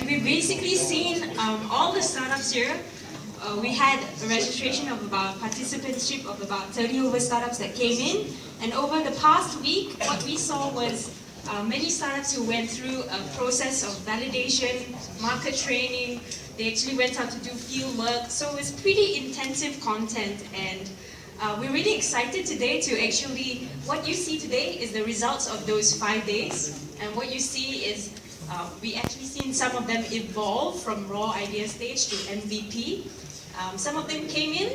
we've basically seen all the startups here. We had a registration of about participantship of about 30 over startups that came in, and over the past week, what we saw was many startups who went through a process of validation, market training. They actually went out to do field work, so it's pretty intensive content, and we're really excited today to actually, what you see today is the results of those 5 days, and what you see is we actually seen some of them evolve from raw idea stage to MVP. Some of them came in,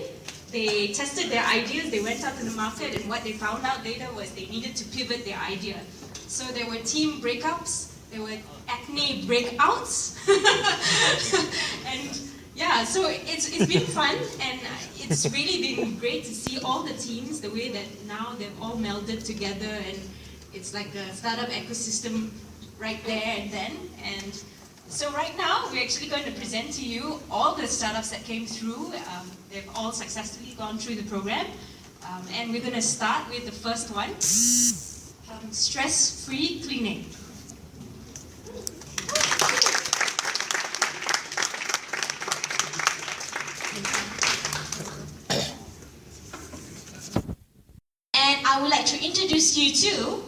they tested their ideas, they went out to the market, and what they found out later was they needed to pivot their idea. So there were team breakups, there were acne breakouts, and yeah, so it's been fun, and it's really been great to see all the teams, the way that now they've all melded together, and it's like a startup ecosystem right there and then. And so right now, we're actually going to present to you all the startups that came through. They've all successfully gone through the program. And we're going to start with the first one, Stress-Free Clinic. And I would like to introduce you to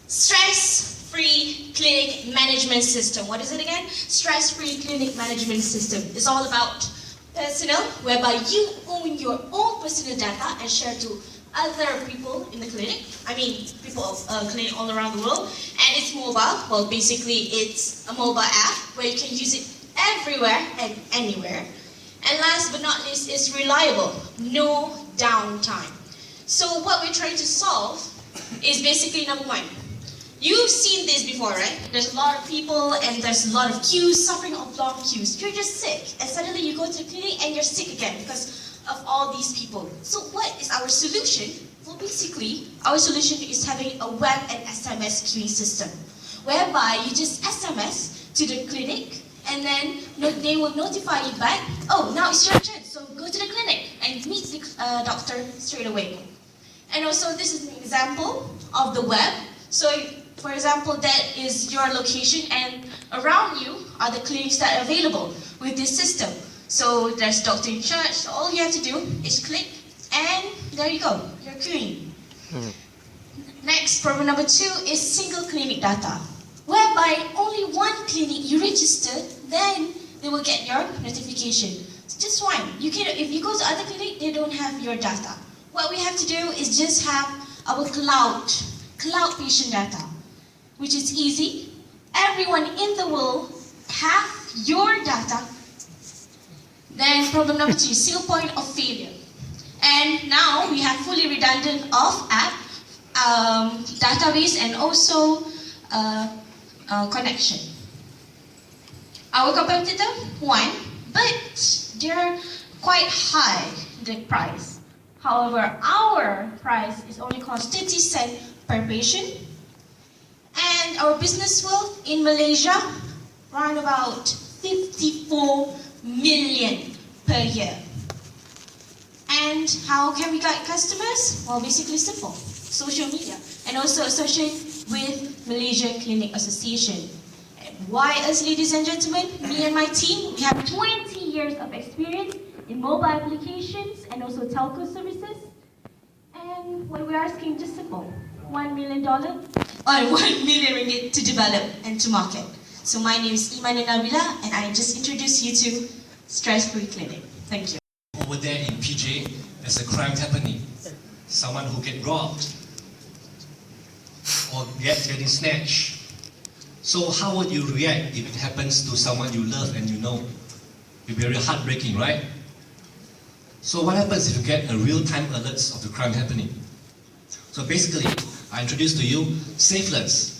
Stress-Free Clinic Management System. What is it again? Stress-Free Clinic Management System. It's all about personal, whereby you own your own personal data and share to other people in the clinic. I mean, people of clinic all around the world. And it's mobile. Well, basically, it's a mobile app where you can use it everywhere and anywhere. And last but not least, it's reliable. No downtime. So what we're trying to solve is basically number one. You've seen this before, right? There's a lot of people and there's a lot of queues, suffering of long queues. You're just sick, and suddenly you go to the clinic and you're sick again because of all these people. So what is our solution? Well, basically, our solution is having a web and SMS queuing system, whereby you just SMS to the clinic, and then they will notify you back, oh, now it's your turn, so go to the clinic and meet the doctor straight away. And also, this is an example of the web. So, for example, that is your location, and around you are the clinics that are available with this system. So there's doctor in charge, so all you have to do is click, and there you go, you're queuing. Next, problem number 2 is single clinic data, whereby only one clinic you register, then they will get your notification. It's just fine. If you go to other clinic, they don't have your data. What we have to do is just have our cloud patient data, which is easy. Everyone in the world have your data. Then problem number 3, single point of failure. And now we have fully redundant of app, database, and also connection. Our competitor, one, but they're quite high, the price. However, our price is only cost 30 cents per patient. And our business worth in Malaysia, around about 54 million per year. And how can we guide customers? Well, basically simple. Social media. And also associate with Malaysia Clinic Association. And why us, ladies and gentlemen? Me and my team, we have 20 years of experience in mobile applications and also telco services. And what we're asking, just simple. $1 million or 1 million ringgit to develop and to market. So my name is Iman Nabila, and I just introduced you to Stress-Free Clinic. Thank you. Over there in PJ, there's a crime happening. Someone who get robbed or getting snatched. So how would you react if it happens to someone you love and you know? It'll be very heartbreaking, right? So what happens if you get a real-time alerts of the crime happening? So basically, I introduce to you SafeLens.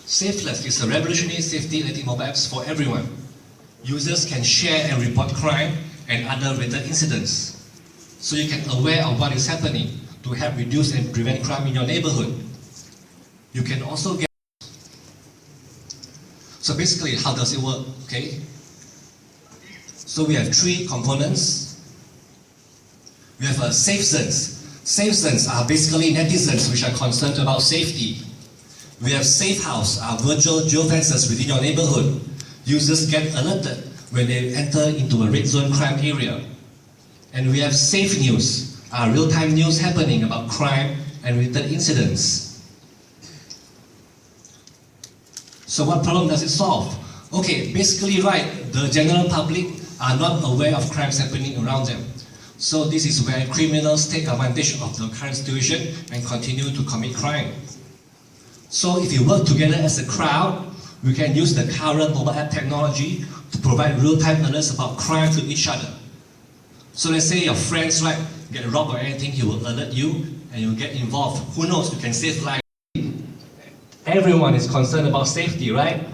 SafeLens is a revolutionary safety-related mobile apps for everyone. Users can share and report crime and other related incidents, so you can aware of what is happening to help reduce and prevent crime in your neighborhood. You can also get... So basically, how does it work? Okay. So we have 3 components. We have SafeZens. SafeZens are basically netizens which are concerned about safety. We have Safe House, our virtual geofences within your neighborhood. Users get alerted when they enter into a red zone crime area. And we have Safe News, our real-time news happening about crime and related incidents. So what problem does it solve? Okay, basically right, the general public are not aware of crimes happening around them. So this is where criminals take advantage of the current situation and continue to commit crime. So if you work together as a crowd, we can use the current mobile app technology to provide real-time alerts about crime to each other. So let's say your friends get robbed or anything, he will alert you and you'll get involved. Who knows, you can save lives. Everyone is concerned about safety, right?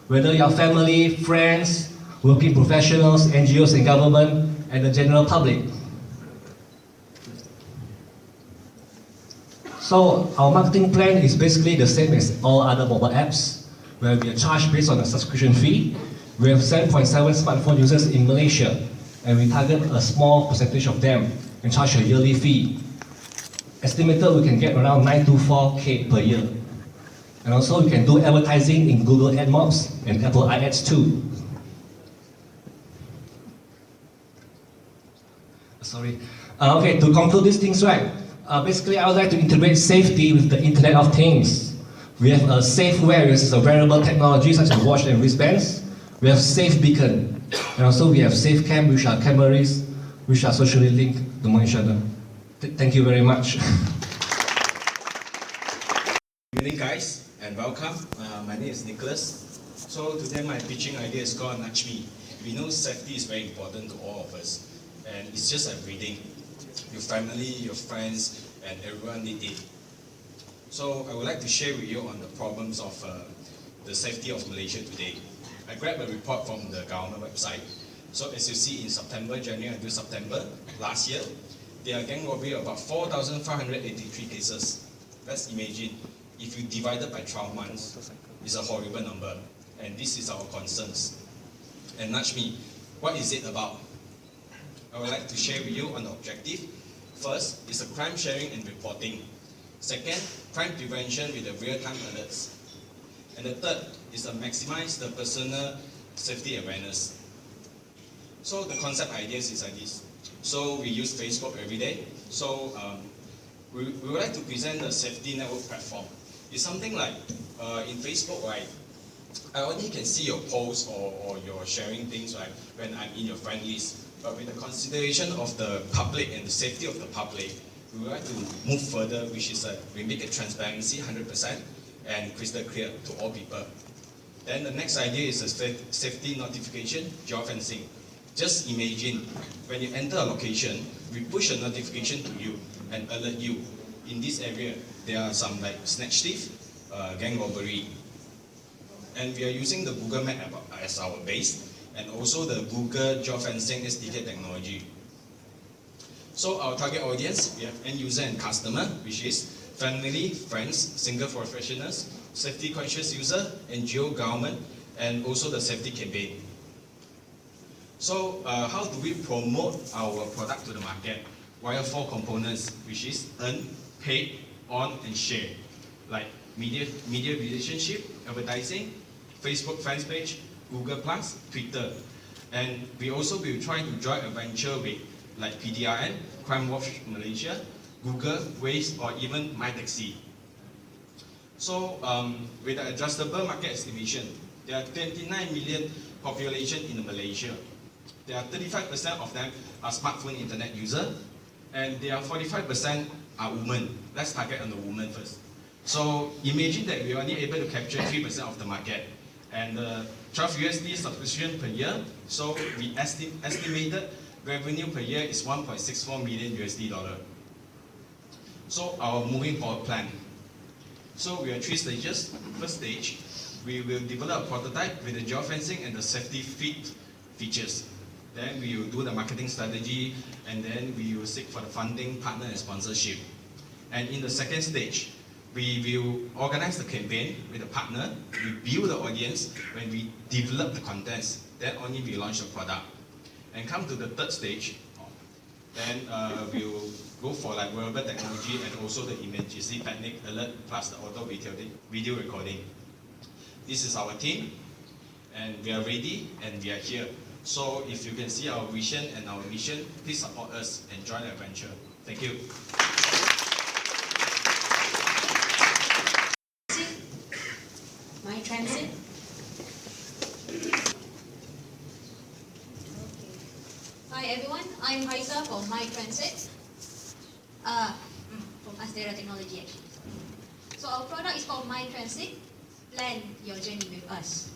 Whether your family, friends, working professionals, NGOs and government, and the general public. So our marketing plan is basically the same as all other mobile apps, where we are charged based on a subscription fee. We have 7.7 smartphone users in Malaysia, and we target a small percentage of them and charge a yearly fee. Estimated we can get around 924K per year. And also we can do advertising in Google AdMobs and Apple iAds too. Sorry. Okay, to conclude these things, right? Basically, I would like to integrate safety with the Internet of Things. We have a Safe Wear, which is a wearable technology such as watch and wristbands. We have Safe Beacon, and also we have Safe Cam, which are cameras which are socially linked among each other. Thank you very much. Good evening, guys, and welcome. My name is Nicholas. So today my pitching idea is called Nudge Me. We know safety is very important to all of us, and it's just like breathing. Your family, your friends, and everyone need it. So I would like to share with you on the problems of the safety of Malaysia today. I grabbed a report from the government website. So as you see in September, January until September last year, there are gang robbery about 4,583 cases. Let's imagine, if you divide it by 12 months, it's a horrible number. And this is our concerns. And Nudge Me, what is it about? I would like to share with you on the objective. First is a crime sharing and reporting. Second, crime prevention with the real-time alerts. And the third is to maximize the personal safety awareness. So the concept ideas is like this. So we use Facebook every day. So we would like to present the safety network platform. It's something like in Facebook, right? I only can see your posts or your sharing things, right, when I'm in your friend list. But with the consideration of the public and the safety of the public, we would like to move further, which is we make it transparency 100% and crystal clear to all people. Then the next idea is a safety notification, geofencing. Just imagine, when you enter a location, we push a notification to you and alert you. In this area, there are some like snatch thief, gang robbery. And we are using the Google Map as our base, and also the Google geofencing SDK technology. So our target audience, we have end user and customer, which is family, friends, single professionals, safety conscious user, NGO, government, and also the safety campaign. So how do we promote our product to the market? Via 4 components, which is earn, pay, on, and share. Like media relationship, advertising, Facebook fans page, Google+, Twitter. And we also will try to join a venture with like PDRN, Crime Watch Malaysia, Google, Waze, or even MyTaxi. So with the adjustable market estimation, there are 29 million population in Malaysia. There are 35% of them are smartphone internet user, and there are 45% are women. Let's target on the women first. So imagine that we are only able to capture 3% of the market, and 12 USD subscription per year. So we estimated revenue per year is 1.64 million USD dollar. So our moving forward plan. So we have 3 stages. First stage, we will develop a prototype with the geofencing and the safety features. Then we will do the marketing strategy, and then we will seek for the funding, partner, and sponsorship. And in the second stage, we will organize the campaign with a partner, we build the audience, when we develop the contents, then only we launch the product. And come to the third stage, Then we'll go for like wearable technology and also the emergency panic alert plus the auto video recording. This is our team, and we are ready and we are here. So if you can see our vision and our mission, please support us and join the adventure. Thank you. My transit. Hi everyone, I'm Haisa from My Transit, from Astera Technology actually. So our product is called My Transit. Plan your journey with us.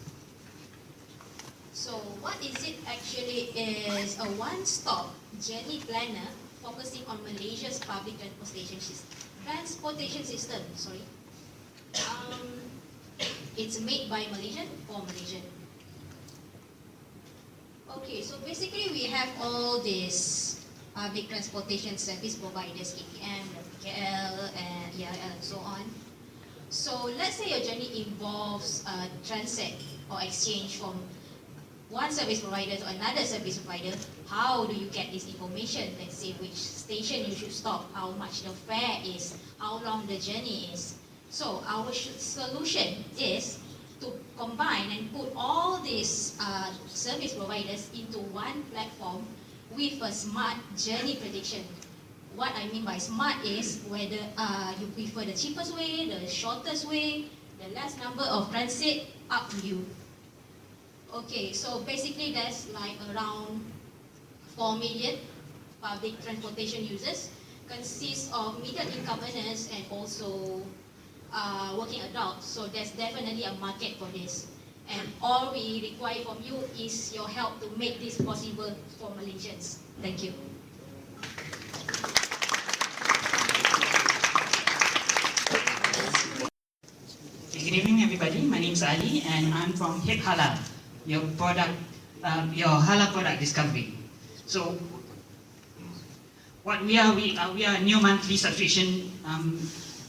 So what is it actually is a one-stop journey planner focusing on Malaysia's public transportation system. It's made by Malaysian for Malaysian. Okay, so basically we have all these public transportation service providers, KPM, PKL, and ERL, and so on. So let's say your journey involves transit or exchange from one service provider to another service provider. How do you get this information? Let's say which station you should stop, how much the fare is, how long the journey is. So our solution is to combine and put all these service providers into one platform with a smart journey prediction. What I mean by smart is whether you prefer the cheapest way, the shortest way, the less number of transit, up to you. Okay, so basically there's like around 4 million public transportation users, consists of middle income earners and also working adults. So there's definitely a market for this. And all we require from you is your help to make this possible for Malaysians. Thank you. Good evening, everybody. My name is Ali, and I'm from Hip Halal, your halal product discovery. So, what we are a new monthly subscription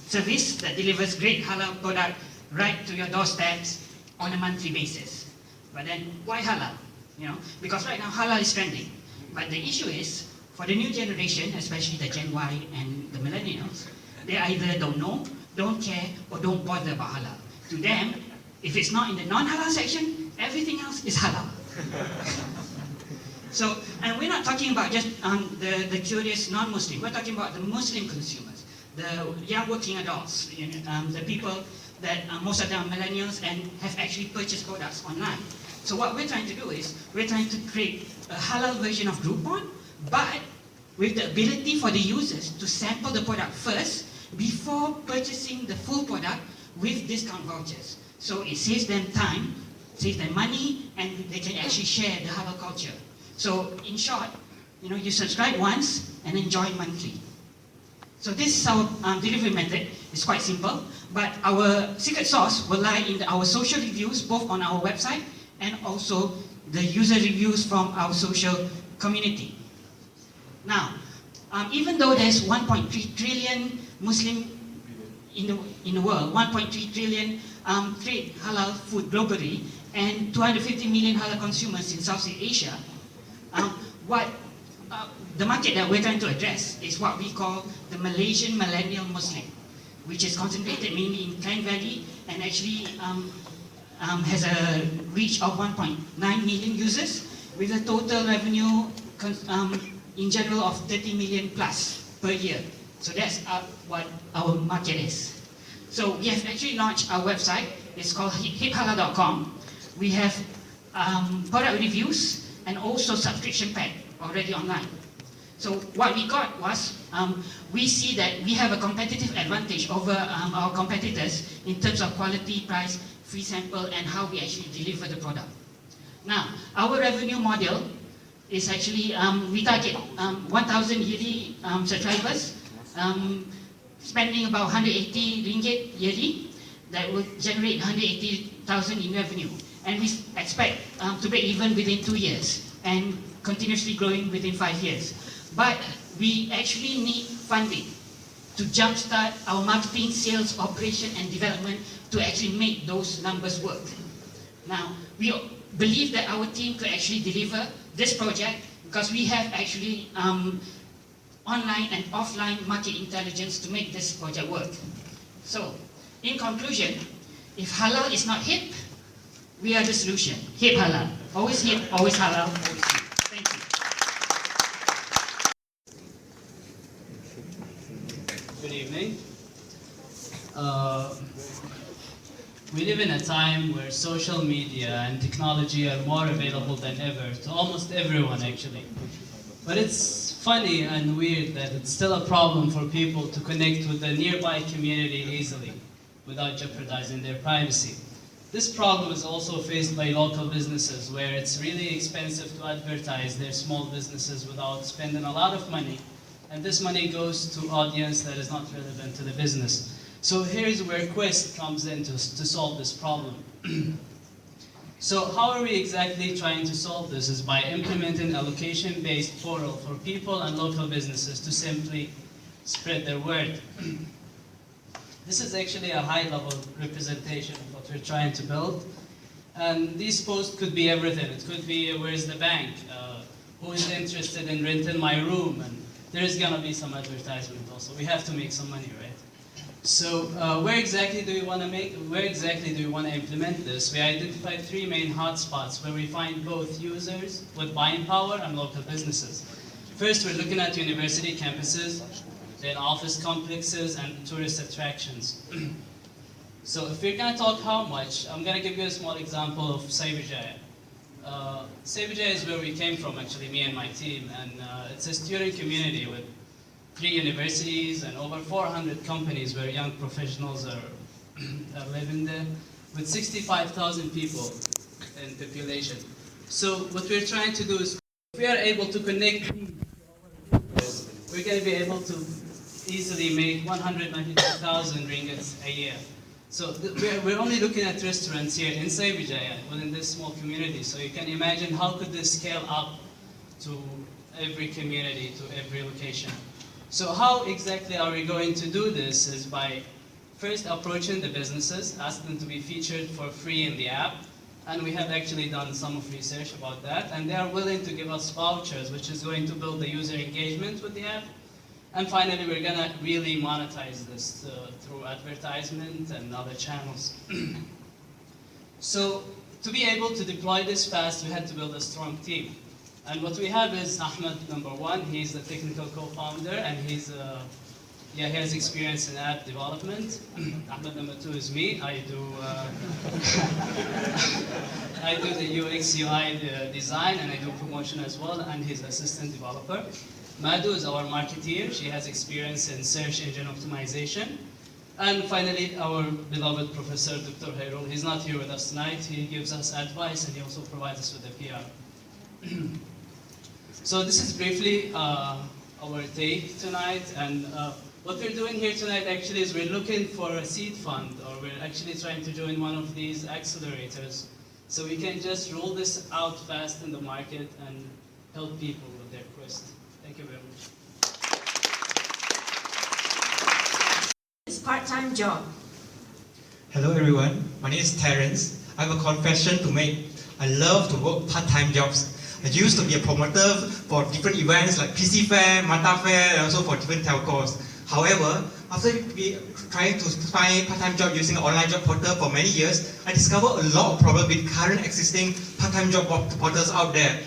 service that delivers great halal product right to your doorsteps on a monthly basis. But then, why halal? Because right now halal is trending. But the issue is, for the new generation, especially the Gen Y and the millennials, they either don't know, don't care, or don't bother about halal. To them, if it's not in the non-halal section, everything else is halal. So, and we're not talking about just the curious non-Muslim. We're talking about the Muslim consumers, the young working adults, the people that most of them are millennials and have actually purchased products online. So what we're trying to do is, we're trying to create a halal version of Groupon, but with the ability for the users to sample the product first before purchasing the full product with discount vouchers. So it saves them time, saves them money, and they can actually share the halal culture. So in short, you subscribe once and enjoy monthly. So this is our delivery method. It's quite simple, but our secret sauce will lie in our social reviews, both on our website and also the user reviews from our social community. Now, even though there's 1.3 trillion Muslim in the world, 1.3 trillion trade halal food globally, and 250 million halal consumers in Southeast Asia, the market that we're trying to address is what we call the Malaysian millennial Muslim, which is concentrated mainly in Klang Valley and actually has a reach of 1.9 million users with a total revenue in general of 30 million plus per year. So that's what our market is. So we have actually launched our website. It's called hiphalal.com. We have product reviews and also subscription pack already online. So what we got was, we see that we have a competitive advantage over our competitors in terms of quality, price, free sample, and how we actually deliver the product. Now, our revenue model is actually, we target 1,000 yearly subscribers, spending about 180 ringgit yearly, that will generate 180,000 in revenue. And we expect to break even within 2 years and continuously growing within 5 years. But we actually need funding to jumpstart our marketing, sales, operation, and development to actually make those numbers work. Now, we believe that our team could actually deliver this project because we have actually online and offline market intelligence to make this project work. So, in conclusion, if halal is not hip, we are the solution. Hip halal. Always hip, always halal, always hip. Thank you. Good evening. We live in a time where social media and technology are more available than ever to almost everyone actually. But it's funny and weird that it's still a problem for people to connect with the nearby community easily without jeopardizing their privacy. This problem is also faced by local businesses where it's really expensive to advertise their small businesses without spending a lot of money, and this money goes to audience that is not relevant to the business. So here's where Quest comes in to solve this problem. So how are we exactly trying to solve this is by implementing a location-based portal for people and local businesses to simply spread their word. This is actually a high-level representation of what we're trying to build. And these posts could be everything. It could be, where's the bank? Who is interested in renting my room? And there's gonna be some advertisement also. We have to make some money, right? So where exactly do we want to implement this? We identified 3 main hotspots where we find both users with buying power and local businesses. First, we're looking at university campuses, then office complexes and tourist attractions. So if we're going to talk how much, I'm going to give you a small example of Cyberjaya. Cyberjaya is where we came from, actually, me and my team, and it's a student community with 3 universities and over 400 companies where young professionals are living there, with 65,000 people in population. So what we're trying to do is, if we are able to connect these, we're going to be able to easily make 192,000 ringgits a year. So we're only looking at restaurants here in Cyberjaya, within this small community. So you can imagine how could this scale up to every community, to every location. So how exactly are we going to do this is by first approaching the businesses, ask them to be featured for free in the app. And we have actually done some of research about that. And they are willing to give us vouchers, which is going to build the user engagement with the app. And finally, we're going to really monetize this through advertisement and other channels. So to be able to deploy this fast, we had to build a strong team. And what we have is Ahmed, number 1. He's the technical co-founder, and he has experience in app development. Ahmed, number 2, is me. I do the UX UI design, and I do promotion as well, and he's assistant developer. Madhu is our marketeer. She has experience in search engine optimization. And finally, our beloved professor, Dr. Hairul. He's not here with us tonight. He gives us advice, and he also provides us with the PR. So this is briefly our take tonight, and what we're doing here tonight actually is we're looking for a seed fund, or we're actually trying to join one of these accelerators, so we can just roll this out fast in the market and help people with their quest. Thank you very much. It's part-time job. Hello everyone, my name is Terence. I have a confession to make. I love to work part-time jobs. I used to be a promoter for different events like PC Fair, Mata Fair, and also for different telcos. However, after trying to find part-time job using an online job portal for many years, I discovered a lot of problems with current existing part-time job portals out there.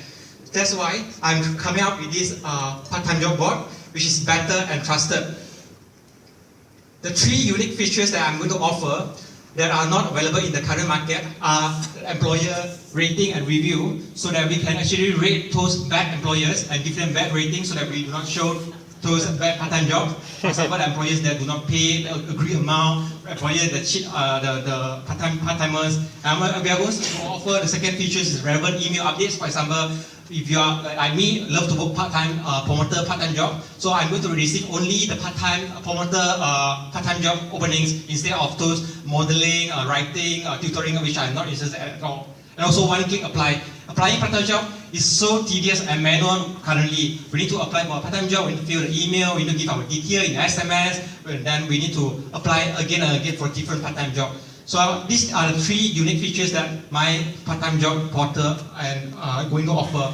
That's why I'm coming up with this part-time job board, which is better and trusted. The 3 unique features that I'm going to offer that are not available in the current market are employer rating and review, so that we can actually rate those bad employers and give them bad ratings so that we do not show those bad part-time jobs. For example, the employers that do not pay the agreed amount, employers that cheat the part-timers. And we are going to offer the second features is relevant email updates. For example, if you are, like me, love to work part-time promoter part-time job, so I'm going to receive only the part-time promoter part-time job openings instead of those modeling, writing, tutoring, which I'm not interested at all. And also one-click apply. Applying part-time job is so tedious and manual currently. We need to apply for a part-time job, we need to fill the email, we need to give our detail in SMS, and then we need to apply again and again for different part-time job. So these are the 3 unique features that my part-time job portal and going to offer.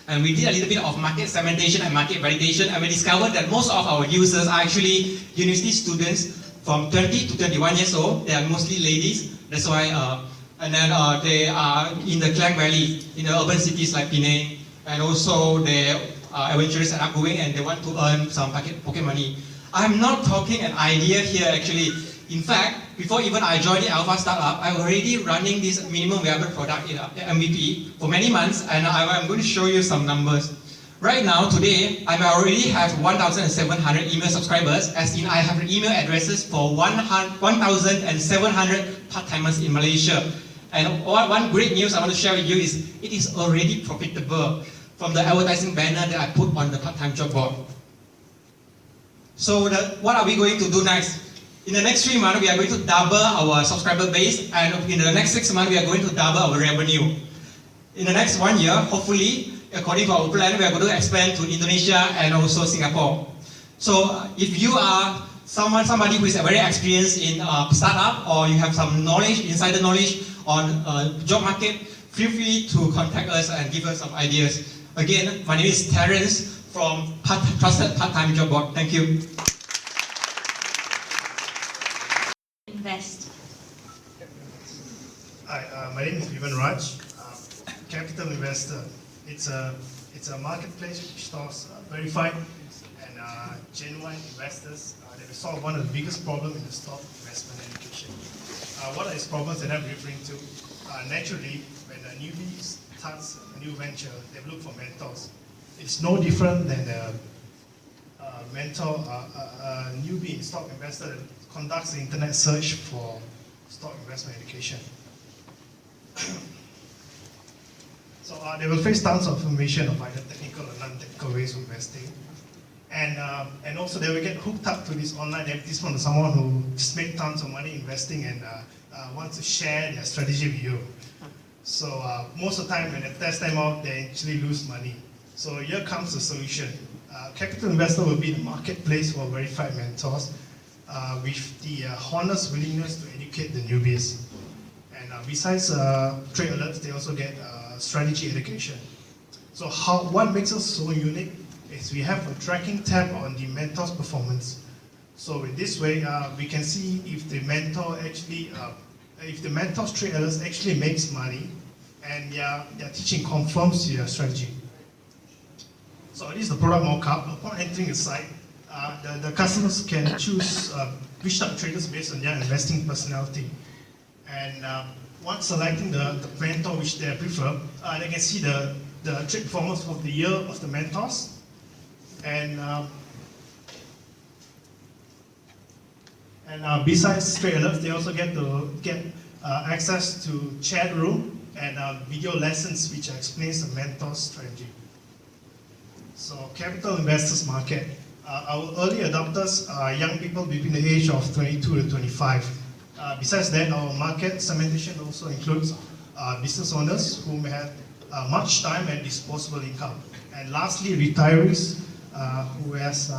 And we did a little bit of market segmentation and market validation, and we discovered that most of our users are actually university students from 20 to 21 years old. They are mostly ladies. That's why, and then they are in the Klang Valley, in the urban cities like Penang, and also they are adventurous and outgoing, and they want to earn some pocket money. I'm not talking an idea here actually. In fact, before even I joined the Alpha startup, I'm already running this minimum viable product in MVP for many months, and I'm going to show you some numbers. Right now, today, I already have 1,700 email subscribers, as in I have email addresses for 1,700 part-timers in Malaysia. And one great news I want to share with you is it is already profitable from the advertising banner that I put on the part-time job board. So what are we going to do next? In the next 3 months, we are going to double our subscriber base, and in the next 6 months, we are going to double our revenue. In the next 1 year, hopefully, according to our plan, we are going to expand to Indonesia and also Singapore. So if you are somebody who is very experienced in startup, or you have some knowledge, insider knowledge on job market, feel free to contact us and give us some ideas. Again, my name is Terence from Trusted Part-Time Job Board. Thank you. Invest. Hi, my name is Vivan Raj, capital investor. It's a marketplace which stores verified and genuine investors that will solve one of the biggest problems in the stock investment education. What are these problems that I'm referring to? Naturally, when a newbie starts a new venture, they look for mentors. It's no different than a mentor, a newbie stock investor that conducts the internet search for stock investment education. So they will face tons of information of either technical or non-technical ways of investing. And also they will get hooked up to this online advertisement of someone who just made tons of money investing and wants to share their strategy with you. So most of the time when they test them out, they actually lose money. So here comes the solution. Capital investor will be the marketplace for verified mentors with the honest willingness to educate the newbies. And besides trade alerts, they also get strategy education. So what makes us so unique is we have a tracking tab on the mentor's performance. So in this way, we can see if the mentor actually, if the mentor's trade alerts actually makes money and their teaching conforms to your strategy. So this is the product mock-up. Upon entering the site, the customers can choose which type of traders based on their investing personality. And once selecting the mentor which they prefer, they can see the trade performance of the year of the mentors. And besides trade alerts, they also get access to chat room and video lessons which explains the mentor's strategy. So capital investors market. Our early adopters are young people between the age of 22 to 25. Besides that, our market segmentation also includes business owners who may have much time and disposable income. And lastly, retirees who is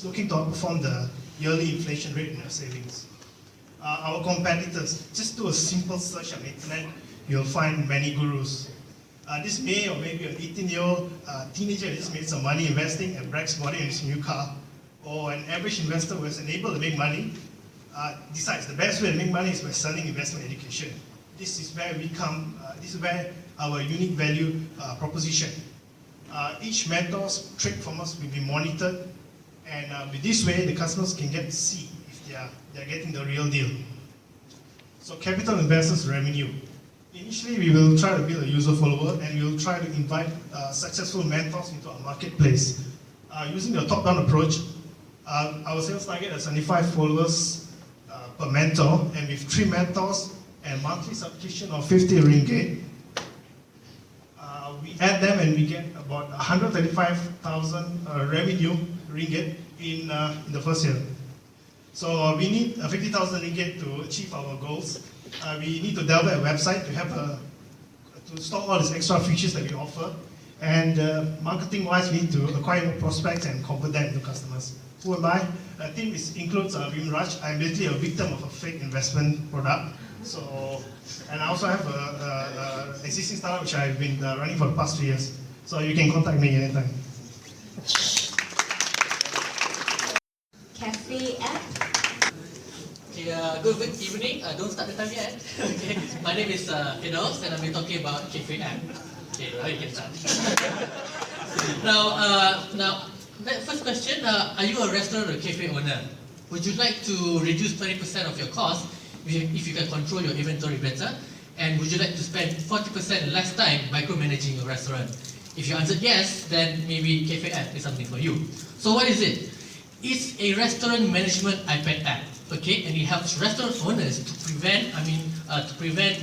looking to outperform the yearly inflation rate in their savings. Our competitors, just do a simple search on the internet, you'll find many gurus. This may or maybe an 18-year-old teenager who just made some money investing and brags about it in his new car, or an average investor who is unable to make money decides the best way to make money is by selling investment education. This is where we come. This is where our unique value proposition. Each mentor's trade performance will be monitored, and with this way, the customers can get to see if they're getting the real deal. So, capital investors' revenue. Initially, we will try to build a user follower, and we will try to invite successful mentors into our marketplace. Using the top-down approach, our sales target is 75 followers per mentor, and with 3 mentors and monthly subscription of 50 ringgit, we add them and we get about 135,000 revenue ringgit in the first year. So we need 50,000 ringgit to achieve our goals. We need to develop a website to have to store all these extra features that we offer. And marketing-wise, we need to acquire more prospects and convert them into customers. Who am I? The team includes Vim Raj. I'm basically a victim of a fake investment product. So, and I also have an existing startup which I've been running for the past 3 years. So you can contact me anytime. Cafe app. Okay, good evening. Don't start the time yet. Okay, my name is Fidos, and I'll be talking about cafe app. Okay, now you can start. Now, first question: are you a restaurant or cafe owner? Would you like to reduce 20% of your cost if you can control your inventory better? And would you like to spend 40% less time micromanaging your restaurant? If you answered yes, then maybe cafe app is something for you. So what is it? It's a restaurant management iPad app, okay, and it helps restaurant owners to prevent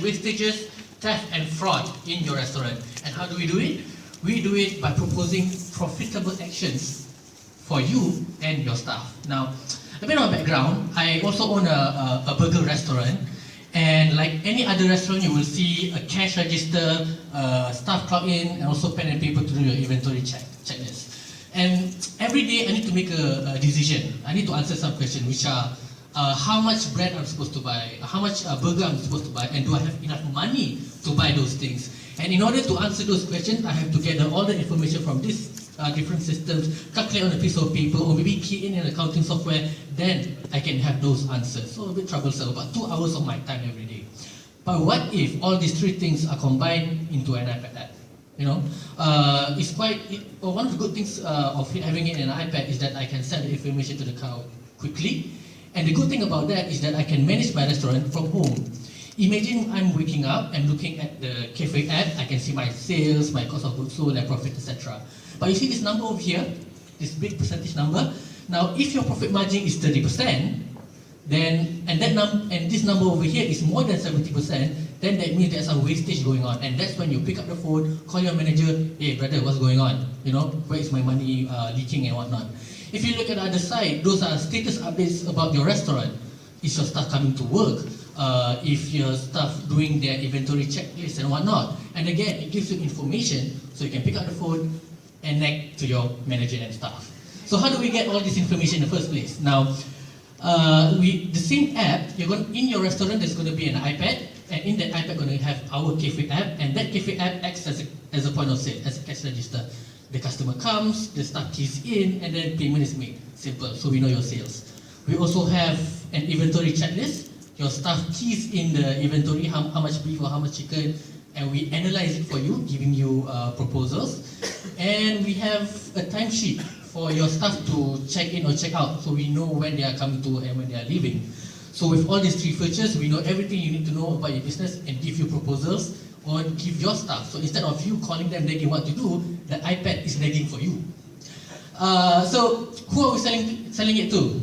wastages, theft, and fraud in your restaurant. And how do we do it? We do it by proposing profitable actions for you and your staff. Now, a bit of background: I also own a burger restaurant, and like any other restaurant, you will see a cash register, staff clock in, and also pen and paper to do your inventory checklist. And every day I need to make a decision. I need to answer some questions, which are how much bread I'm supposed to buy, how much burger I'm supposed to buy, and do I have enough money to buy those things? And in order to answer those questions, I have to gather all the information from these different systems, calculate on a piece of paper, or maybe key in an accounting software, then I can have those answers. So a bit troublesome, about 2 hours of my time every day. But what if all these three things are combined into an iPad app? You know, one of the good things of having it in an iPad is that I can send the information to the cloud quickly. And the good thing about that is that I can manage my restaurant from home. Imagine I'm waking up and looking at the cafe app. I can see my sales, my cost of goods sold, and profit, etc. But you see this number over here, this big percentage number. Now, if your profit margin is 30%, then and this number over here is more than 70%, then that means there's some wastage going on. And that's when you pick up the phone, call your manager, hey brother, what's going on? You know, where is my money leaking and whatnot? If you look at the other side, those are status updates about your restaurant. Is your staff coming to work? If your staff doing their inventory checklist and whatnot. And again, it gives you information so you can pick up the phone and connect to your manager and staff. So how do we get all this information in the first place? Now, the same app, in your restaurant there's going to be an iPad, and in that iPad going to have our cafe app, and that cafe app acts as a point of sale, as a cash register. The customer comes, the staff keys in, and then payment is made. Simple, so we know your sales. We also have an inventory checklist. Your staff keys in the inventory, how much beef or how much chicken, and we analyze it for you, giving you proposals. And we have a timesheet for your staff to check in or check out, so we know when they are coming to and when they are leaving. So with all these three features, we know everything you need to know about your business and give you proposals or give your staff. So instead of you calling them nagging what to do, the iPad is nagging for you. So who are we selling it to?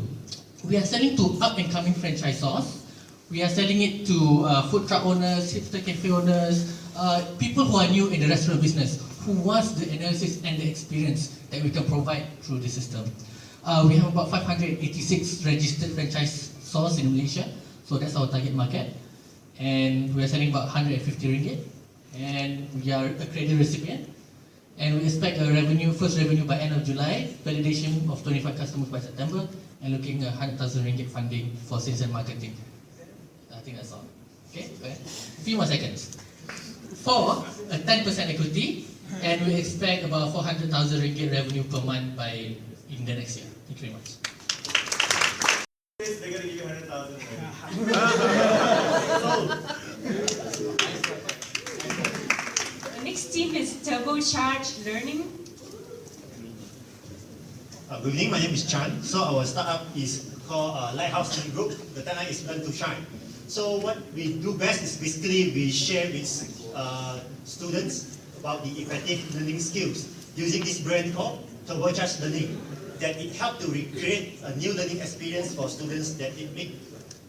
We are selling to up-and-coming franchisors. We are selling it to food truck owners, hipster cafe owners, people who are new in the restaurant business, who wants the analysis and the experience that we can provide through the system. We have about 586 registered franchise stores in Malaysia, so that's our target market. And we are selling about 150 ringgit, and we are a credit recipient. And we expect a first revenue by end of July, validation of 25 customers by September, and looking at 100,000 ringgit funding for sales and marketing. I think that's all. Okay, a few more seconds. For a 10% equity, and we expect about 400,000 ringgit revenue per month in the next year. Thank you very much. They're gonna give you 100,000. The next team is Turbocharge Learning. Good evening, my name is Chan. So our startup is called Lighthouse Learning Group. The tagline is Learn to Shine. So what we do best is basically we share with students about the effective learning skills using this brand called Turbocharge Learning. That it helps to recreate a new learning experience for students that it make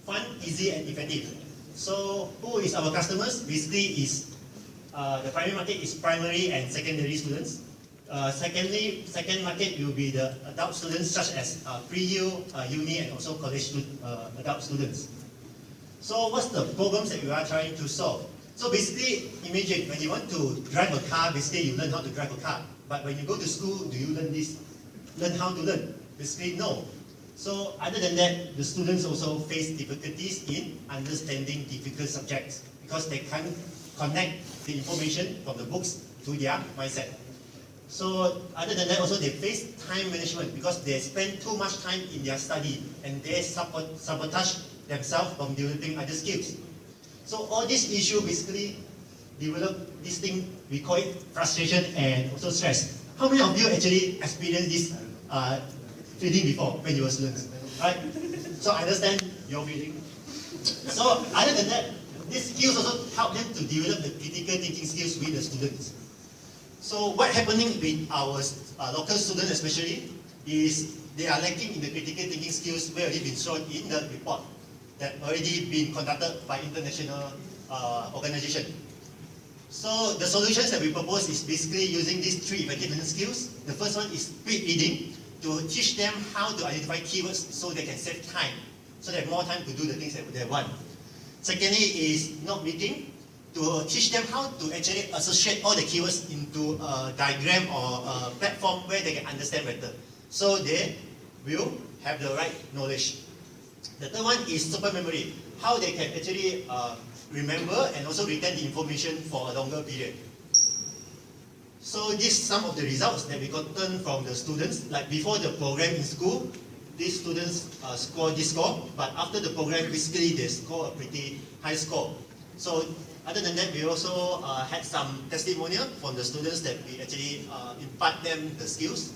fun, easy, and effective. So who is our customers? Basically, the primary market is primary and secondary students. Second market will be the adult students, such as pre-U, uni, and also college adult students. So what's the problems that we are trying to solve? So basically, imagine when you want to drive a car, basically you learn how to drive a car. But when you go to school, do you learn how to learn? Basically, no. So other than that, the students also face difficulties in understanding difficult subjects because they can't connect the information from the books to their mindset. So other than that, also they face time management because they spend too much time in their study and they sabotage themselves from developing other skills. So all these issues basically develop this thing, we call it frustration and also stress. How many of you actually experienced this feeling before when you were students? Right? So I understand your feeling. So other than that, these skills also help them to develop the critical thinking skills with the students. So what happening with our local students especially is they are lacking in the critical thinking skills where already been shown in the report that already been conducted by international organization. So the solutions that we propose is basically using these three effective learning skills. The first one is speed reading to teach them how to identify keywords so they can save time, so they have more time to do the things that they want. Secondly is note making, to teach them how to actually associate all the keywords into a diagram or a platform where they can understand better. So they will have the right knowledge. The third one is super memory, how they can actually remember and also retain the information for a longer period. So these some of the results that we gotten from the students, like before the program in school, these students score this score, but after the program, basically they score a pretty high score. So other than that, we also had some testimonial from the students that we actually impart them the skills.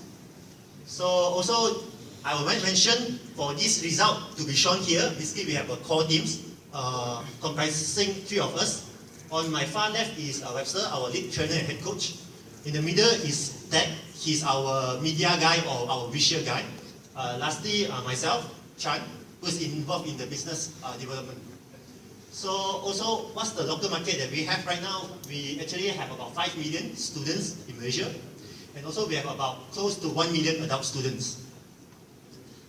So also, I will mention for this result to be shown here, basically we have a core teams comprising 3 of us. On my far left is Webster, our lead trainer and head coach. In the middle is Ted, he's our media guy or our visual guy. Lastly, myself, Chan, who's involved in the business development. So also, what's the local market that we have right now? We actually have about 5 million students in Malaysia. And also we have about close to 1 million adult students.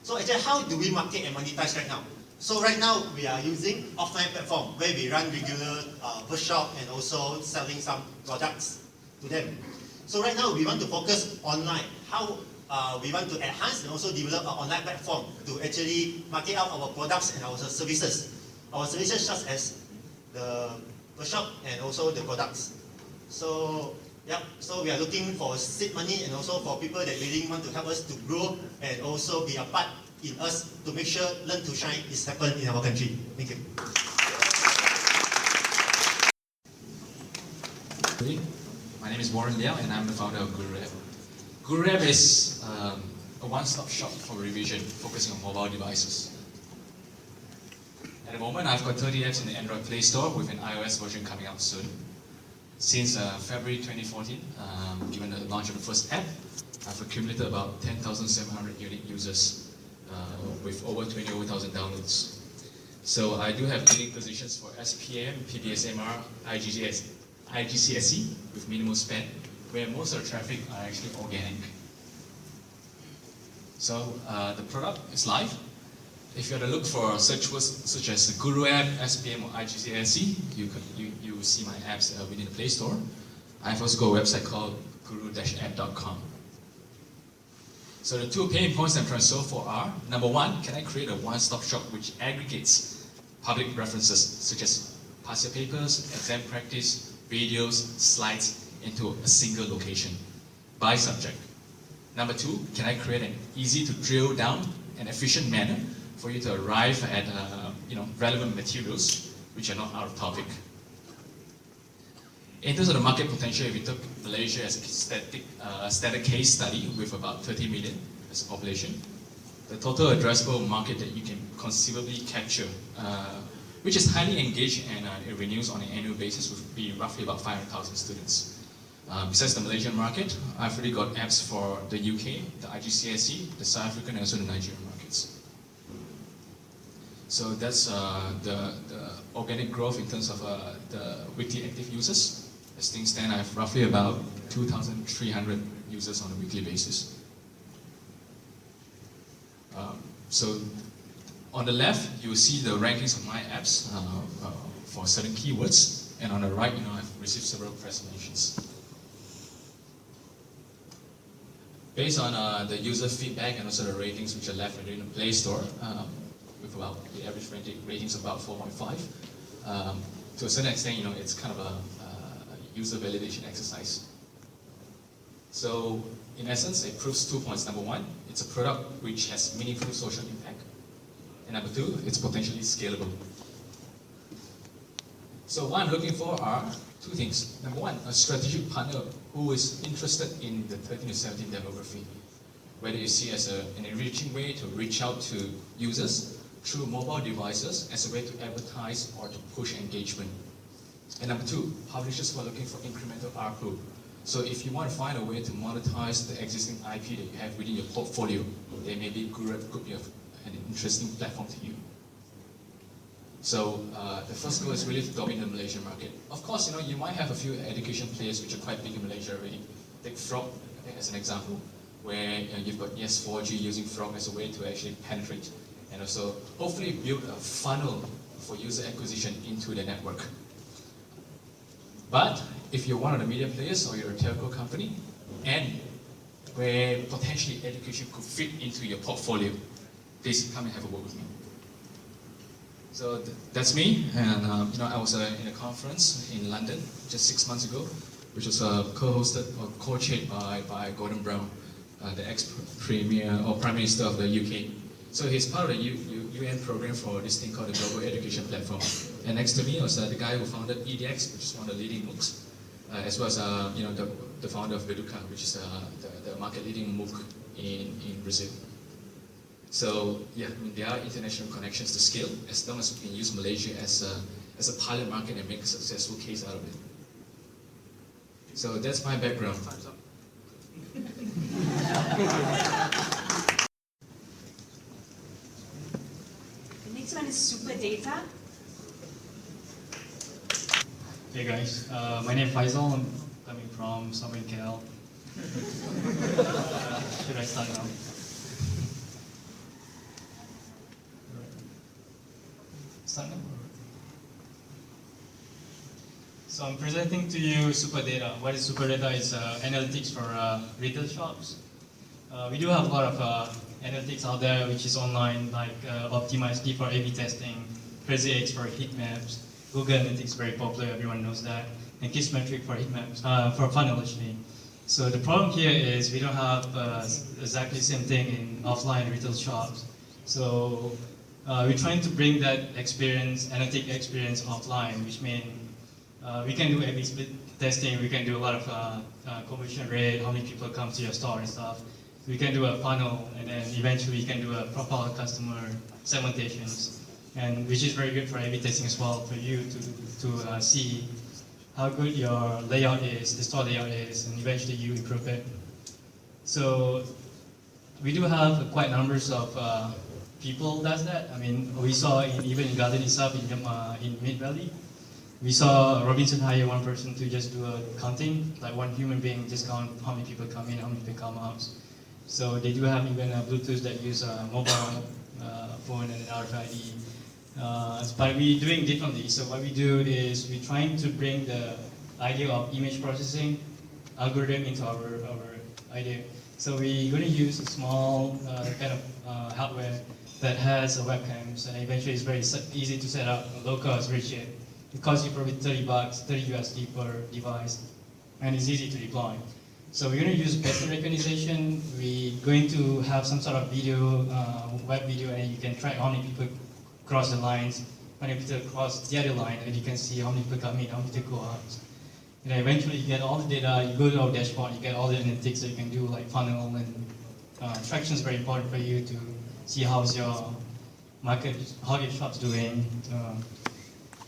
So actually, how do we market and monetize right now? So right now, we are using offline platform where we run regular workshop and also selling some products to them. So right now, we want to focus online. How we want to enhance and also develop an online platform to actually market out our products and our services. Our services such as the workshop and also the products. So yeah, so we are looking for seed money and also for people that really want to help us to grow and also be a part in us to make sure Learn to Shine is happen in our country. Thank you. My name is Warren Liao and I'm the founder of GuruRap. GuruRap is a one-stop shop for revision focusing on mobile devices. At the moment, I've got 30 apps in the Android Play Store with an iOS version coming out soon. Since February 2014, given the launch of the first app, I've accumulated about 10,700 unique users with over 20,000 downloads. So I do have leading positions for SPM, PBSMR, IGCSE with minimal spend, where most of the traffic are actually organic. So the product is live. If you are to look for search words such as GuruRap, SPM, or IGCSE, you will see my apps within the Play Store. I've also got a website called guru-app.com. So the 2 pain points I'm trying to solve for are, number 1, can I create a one-stop shop which aggregates public references such as past year papers, exam practice, videos, slides into a single location by subject. Number 2, can I create an easy to drill down and efficient manner for you to arrive at relevant materials which are not out of topic. In terms of the market potential, if we took Malaysia as a static case study with about 30 million as a population, the total addressable market that you can conceivably capture, which is highly engaged and it renews on an annual basis, would be roughly about 500,000 students. Besides the Malaysian market, I've already got apps for the UK, the IGCSE, the South African, and also the Nigerian markets. So that's the organic growth in terms of the weekly active users. As things stand, I have roughly about 2,300 users on a weekly basis. So on the left, you will see the rankings of my apps for certain keywords, and on the right, I've received several press mentions. Based on the user feedback and also the ratings which are left within the Play Store, with about the average ratings of about 4.5. To a certain extent, it's kind of a user validation exercise. So in essence, it proves 2 points. Number one, it's a product which has meaningful social impact. And number two, it's potentially scalable. So what I'm looking for are two things. Number one, a strategic partner who is interested in the 13 to 17 demography. Whether you see as an enriching way to reach out to users through mobile devices as a way to advertise or to push engagement. And number two, publishers who are looking for incremental ARPU. So if you want to find a way to monetize the existing IP that you have within your portfolio, then maybe GuruWeb could be an interesting platform to you. So the first goal is really to dominate the Malaysian market. Of course, you might have a few education players which are quite big in Malaysia already. Take Frog as an example, where you've got Yes 4G using Frog as a way to actually penetrate and also hopefully build a funnel for user acquisition into the network. But if you're one of the media players or you're a telco company, and where potentially education could fit into your portfolio, please come and have a word with me. So that's me, and I was in a conference in London just 6 months ago, which was co-hosted or co-chaired by Gordon Brown, the ex-premier or Prime Minister of the UK. So he's part of the UN program for this thing called the Global Education Platform. And next to me was the guy who founded EDX, which is one of the leading MOOCs, as well as the founder of Beduca, which is the market-leading MOOC in Brazil. So yeah, there are international connections to scale as long as we can use Malaysia as a pilot market and make a successful case out of it. So that's my background. Time's up. The next one is super data. Hey guys, my name is Faisal. I'm coming from somewhere in KL. Should I start now? Start now? So I'm presenting to you super data. What is super data? Is analytics for retail shops. We do have a lot of analytics out there, which is online, like OptimizeD for A/B testing, CrazyX for heat maps, Google Analytics very popular, everyone knows that, and Kissmetric for heat maps, for funnel actually. So the problem here is we don't have exactly the same thing in offline retail shops. So we're trying to bring that experience, analytic experience offline, which means we can do A/B split testing, we can do a lot of conversion rate, how many people come to your store and stuff. We can do a funnel, and then eventually we can do a profile customer segmentations, and which is very good for A/B testing as well, for you to see how good your layout is, the store layout is, and eventually you improve it. So we do have quite numbers of people does that. I mean, we saw even in Garden itself in Mid Valley, we saw Robinson hire one person to just do a counting, like one human being just count how many people come in, how many people come out. So they do have even Bluetooth that use a mobile phone and an RFID. But we're doing differently. So what we do is we're trying to bring the idea of image processing algorithm into our idea. So we're going to use a small kind of hardware that has a webcams, and eventually it's very easy to set up, low cost, very cheap. It costs you probably $30, 30 USD per device, and it's easy to deploy. So we're going to use pattern recognition. We're going to have some sort of video, web video, and you can track how many people cross the lines, how many people cross the other line, and you can see how many people come in, how many people go out. And then eventually you get all the data, you go to our dashboard, you get all the analytics that you can do, like funnel, and traction is very important for you to see how's your market, how your shop's doing.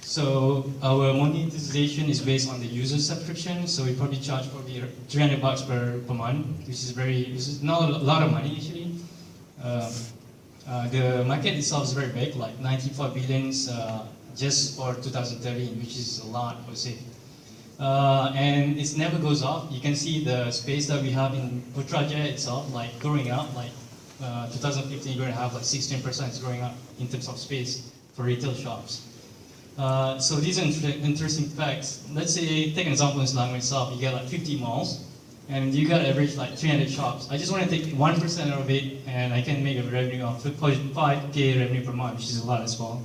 So our monetization is based on the user subscription. So we probably charge probably $300 per month, which is not a lot of money actually. The market itself is very big, like 94 billions just for 2013, which is a lot, I would say. And it never goes off. You can see the space that we have in Putrajaya itself, like growing up, like 2015, you're going to have like 16% growing up in terms of space for retail shops. So these are interesting facts. Let's say, take an example in Selangor itself, you get like 50 malls, and you got average like 300 shops. I just want to take 1% of it, and I can make a revenue of 5K revenue per month, which is a lot as well.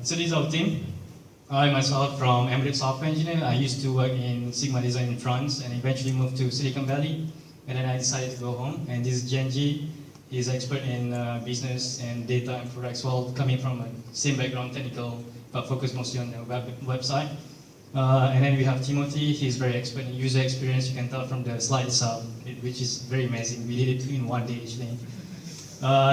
So this is our team. I myself from embedded software engineer. I used to work in Sigma Design in France and eventually moved to Silicon Valley. And then I decided to go home. And this is Genji. He's expert in business and data and products, well, coming from a same background, technical, but focused mostly on the website. And then we have Timothy. He's very expert in user experience. You can tell from the slide itself, which is very amazing. We did it in one day actually.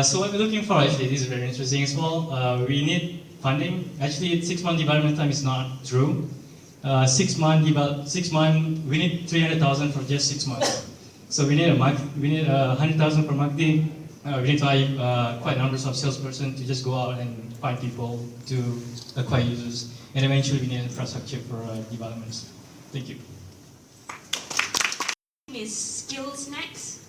So what we're looking for actually, this is very interesting as well. We need funding. Actually, 6 month development time is not true. 6 month, we need 300,000 for just 6 months. So we need 100,000 for marketing. We need to hire quite numbers of salesperson to just go out and find people to acquire users. And eventually we need infrastructure for developments. Thank you. Is skills next.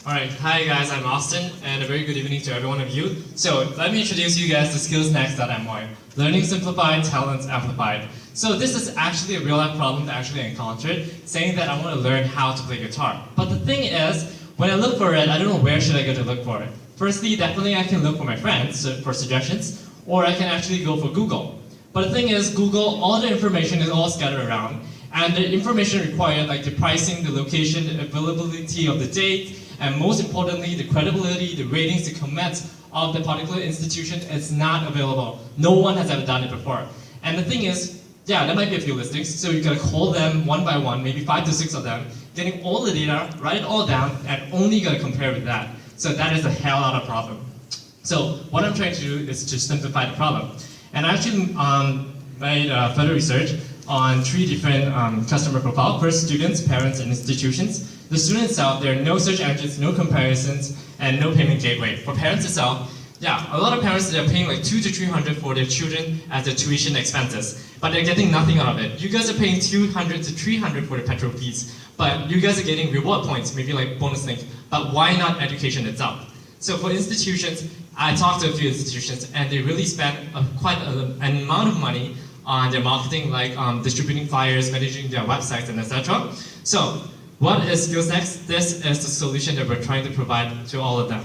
Alright, hi guys, I'm Austin, and a very good evening to every one of you. So, let me introduce you guys to skillsnext.my. Learning simplified, talents amplified. So this is actually a real life problem that I actually encountered, saying that I want to learn how to play guitar. But the thing is, when I look for it, I don't know where should I go to look for it. Firstly, definitely I can look for my friends for suggestions, or I can actually go for Google. But the thing is, Google, all the information is all scattered around, and the information required, like the pricing, the location, the availability of the date, and most importantly, the credibility, the ratings, the comments of the particular institution is not available. No one has ever done it before. And the thing is, yeah, there might be a few listings, so you gotta call them one by one, maybe 5 to 6 of them, getting all the data, write it all down, and only gotta compare with that. So that is a hell of a problem. So what I'm trying to do is to simplify the problem. And I actually made further research on 3 different customer profiles. First, students, parents, and institutions. The students itself, there are no search engines, no comparisons, and no payment gateway. For parents itself, yeah, a lot of parents, they're paying like 200 to 300 for their children as their tuition expenses, but they're getting nothing out of it. You guys are paying 200 to 300 for the petrol fees, but you guys are getting reward points, maybe like bonus things, but why not education itself? So for institutions, I talked to a few institutions, and they really spend quite an amount of money on their marketing, like distributing flyers, managing their websites, and etc. So what is SkillsNext? This is the solution that we're trying to provide to all of them.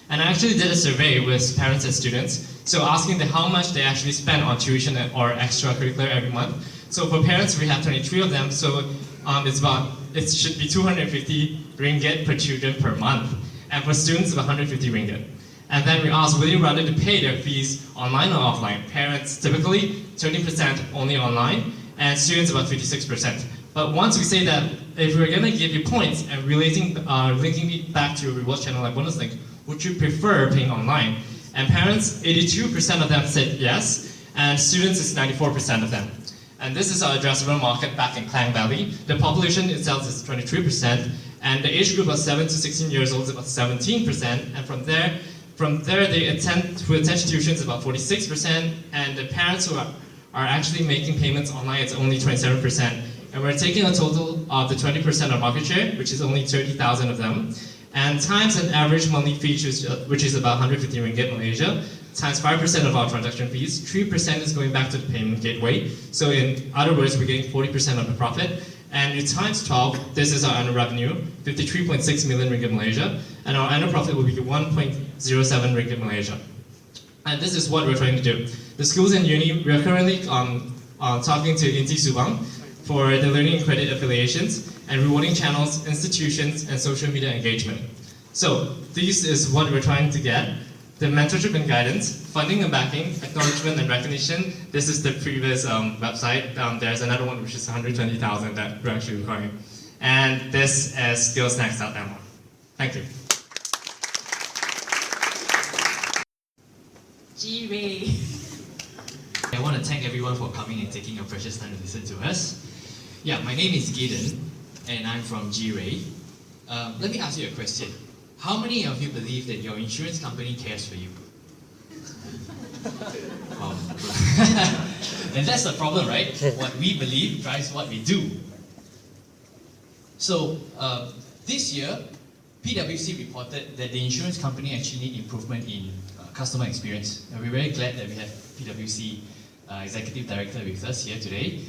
And I actually did a survey with parents and students, so asking them how much they actually spend on tuition or extracurricular every month. So for parents, we have 23 of them, so it should be 250 ringgit per children per month. And for students, about 150 ringgit. And then we asked, will you rather to pay their fees online or offline? Parents, typically 30% only online, and students about 56%. But once we say that, if we're gonna give you points and linking it back to your rewards channel like bonus link, would you prefer paying online? And parents, 82% of them said yes, and students is 94% of them. And this is our addressable market back in Klang Valley. The population itself is 23%, and the age group of 7 to 16 years old is about 17%, and from there they attend tuitions about 46%, and the parents who are actually making payments online, it's only 27%. And we're taking a total of the 20% of market share, which is only 30,000 of them, and times an average monthly fee, which is about 150 ringgit Malaysia, times 5% of our transaction fees. 3% is going back to the payment gateway. So in other words, we're getting 40% of the profit. And you times 12, this is our annual revenue, 53.6 million ringgit Malaysia, and our annual profit will be 1.07 ringgit Malaysia. And this is what we're trying to do. The schools and uni, we are currently talking to Inti Subang for the learning and credit affiliations and rewarding channels, institutions, and social media engagement. So this is what we're trying to get. The mentorship and guidance, funding and backing, acknowledgement and recognition. This is the previous website. There's another one which is 120,000 that we're actually requiring. And this is skillsnext.my. Thank you. G-Ray. I want to thank everyone for coming and taking your precious time to listen to us. Yeah, my name is Gideon, and I'm from G-Ray. Let me ask you a question. How many of you believe that your insurance company cares for you? Wow. And that's the problem, right? What we believe drives what we do. So, this year, PwC reported that the insurance company actually need improvement in customer experience. And we're very glad that we have PwC Executive Director with us here today.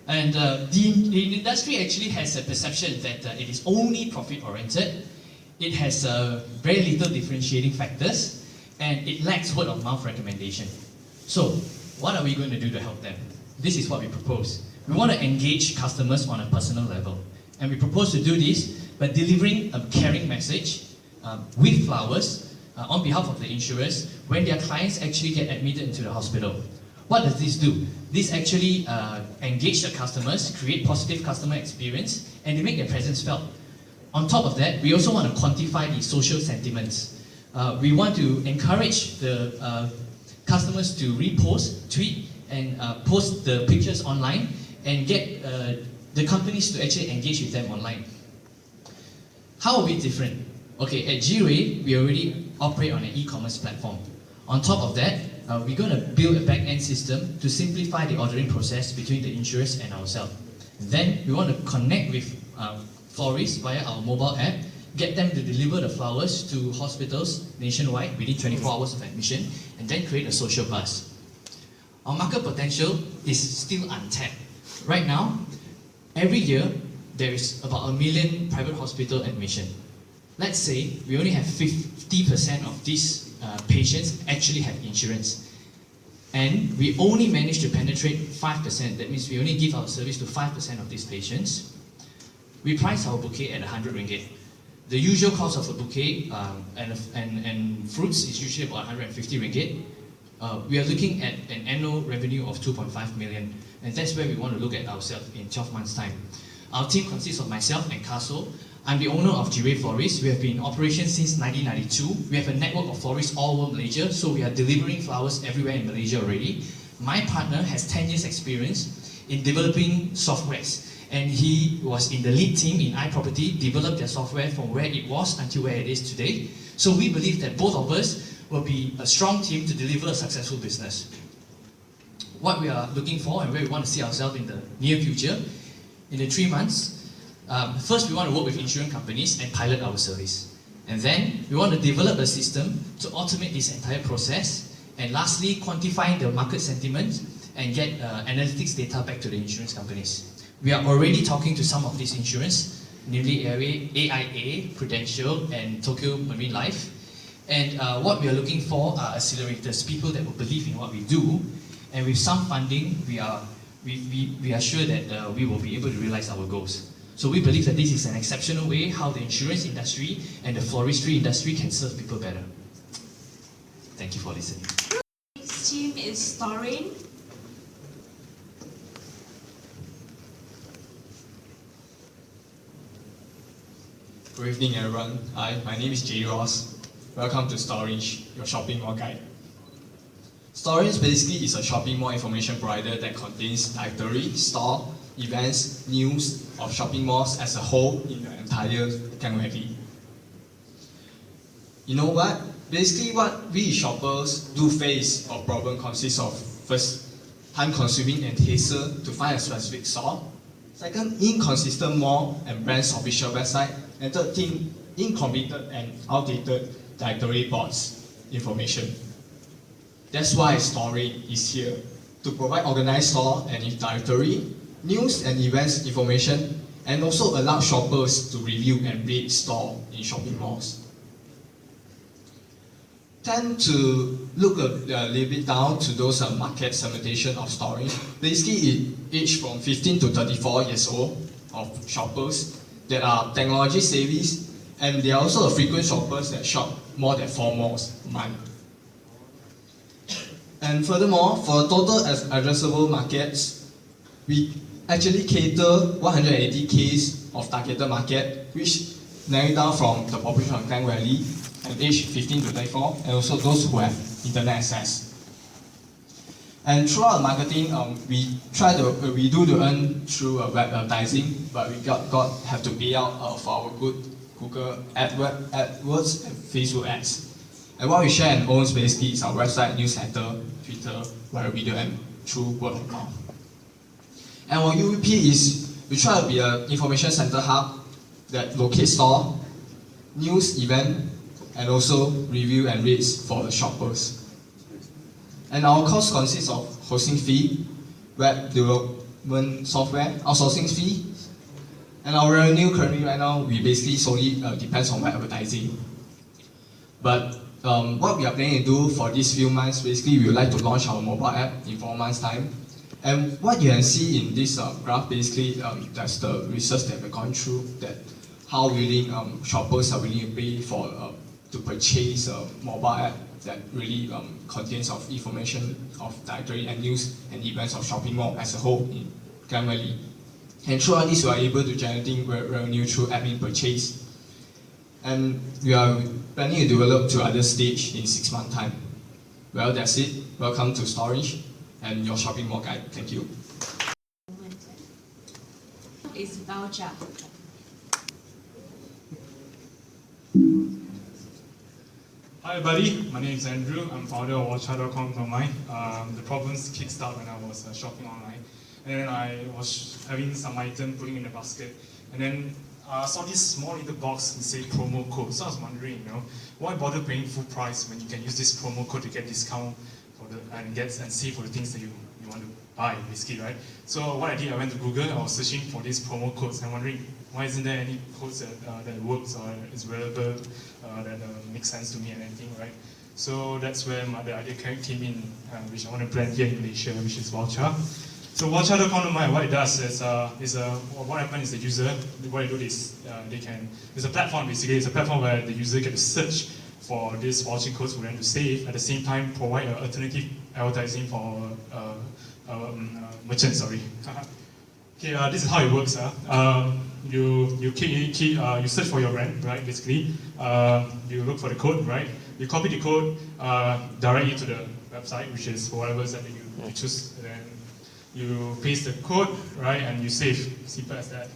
And the industry actually has a perception that it is only profit-oriented, it has very little differentiating factors, and it lacks word of mouth recommendation. So, what are we going to do to help them? This is what we propose. We want to engage customers on a personal level, and we propose to do this by delivering a caring message with flowers on behalf of the insurers when their clients actually get admitted into the hospital. What does this do? This actually engage the customers, create positive customer experience, and they make their presence felt. On top of that, we also want to quantify the social sentiments. We want to encourage the customers to repost, tweet, and post the pictures online, and get the companies to actually engage with them online. How are we different? Okay, at G-Ray, we already operate on an e-commerce platform. On top of that, we're going to build a back-end system to simplify the ordering process between the insurers and ourselves. Then, we want to connect with florists via our mobile app, get them to deliver the flowers to hospitals nationwide within 24 hours of admission, and then create a social buzz. Our market potential is still untapped. Right now, every year, there is about 1 million private hospital admission. Let's say we only have 50% of these patients actually have insurance. And we only manage to penetrate 5%. That means we only give our service to 5% of these patients. We price our bouquet at 100 ringgit. The usual cost of a bouquet and fruits is usually about 150 ringgit. We are looking at an annual revenue of 2.5 million, and that's where we want to look at ourselves in 12 months' time. Our team consists of myself and Kaso. I'm the owner of G-Ray Florists. We have been in operation since 1992. We have a network of florists all over Malaysia, so we are delivering flowers everywhere in Malaysia already. My partner has 10 years experience in developing softwares, and he was in the lead team in iProperty, developed their software from where it was until where it is today. So we believe that both of us will be a strong team to deliver a successful business. What we are looking for and where we want to see ourselves in the near future, in the 3 months, first we want to work with insurance companies and pilot our service. And then we want to develop a system to automate this entire process. And lastly, quantify the market sentiment and get analytics data back to the insurance companies. We are already talking to some of these insurance, namely AIA, Prudential, and Tokyo Marine Life. And what we are looking for are accelerators, people that will believe in what we do. And with some funding, we are sure that we will be able to realize our goals. So we believe that this is an exceptional way how the insurance industry and the floristry industry can serve people better. Thank you for listening. Next team is Storin. Good evening, everyone. Hi, my name is Jay Ross. Welcome to Storage, your shopping mall guide. Storage basically is a shopping mall information provider that contains directory, store, events, news of shopping malls as a whole in the entire Klang Valley. You know what? Basically what we shoppers do face or problem consists of, first, time-consuming and hassle to find a specific store. Second, inconsistent mall and brand's official website. And third thing, incompleted and outdated directory boards information. That's why Story is here, to provide organized store and directory, news and events information, and also allow shoppers to review and rate store in shopping malls. Tend to look a little bit down to those market segmentation of Story. Basically, it age from 15 to 34 years old of shoppers that are technology savvy, and they are also frequent shoppers that shop more than 4 malls a month. And furthermore, for total addressable markets, we actually cater 180 Ks of targeted market, which narrow down from the population of Klang Valley and age 15 to 34, and also those who have internet access. And throughout marketing, we do to earn through web advertising, but we have to pay out for our good Google AdWords and Facebook ads. And what we share and own basically is our website, newsletter, Twitter, viral video, and through word of mouth. And our UVP is we try to be an information center hub that locates store, news, event, and also review and rates for the shoppers. And our cost consists of hosting fee, web development software, outsourcing fee, And our revenue currently right now, we basically solely depends on web advertising. But what we are planning to do for these few months, basically we would like to launch our mobile app in 4 months' time. And what you can see in this graph, basically, that's the research that we've gone through, that how willing shoppers are willing to pay for to purchase a mobile app that really contains of information of directory and news and events of shopping mall as a whole in Klang Valley. And throughout this, we are able to generate revenue through admin purchase. And we are planning to develop to other stage in 6 months' time. Well, that's it. Welcome to Storage and your shopping mall guide. Thank you. Is voucher. Hi everybody, my name is Andrew. I'm founder of watcha.com.my. The problems kickstart when I was shopping online. And then I was having some item putting in the basket. And then I saw this small little box and say promo code. So I was wondering, why bother paying full price when you can use this promo code to get discount for and save for the things that you want to buy, basically, right? So what I did, I went to Google. I was searching for these promo codes and wondering why isn't there any codes that works or is relevant, that makes sense to me and anything, right? So that's where the idea came in, which I want to brand here in Malaysia, which is Voucher. So watcha.com.my, what it does is what happens is the user, what they do is it's a platform basically, it's a platform where the user can search for these voucher codes for them to save, at the same time provide alternative advertising for merchants, sorry. Okay, this is how it works. You search for your brand, right, basically. You look for the code, right? You copy the code, direct it to the website, which is whatever that you choose. And then you paste the code, right, and you save. Simple as that.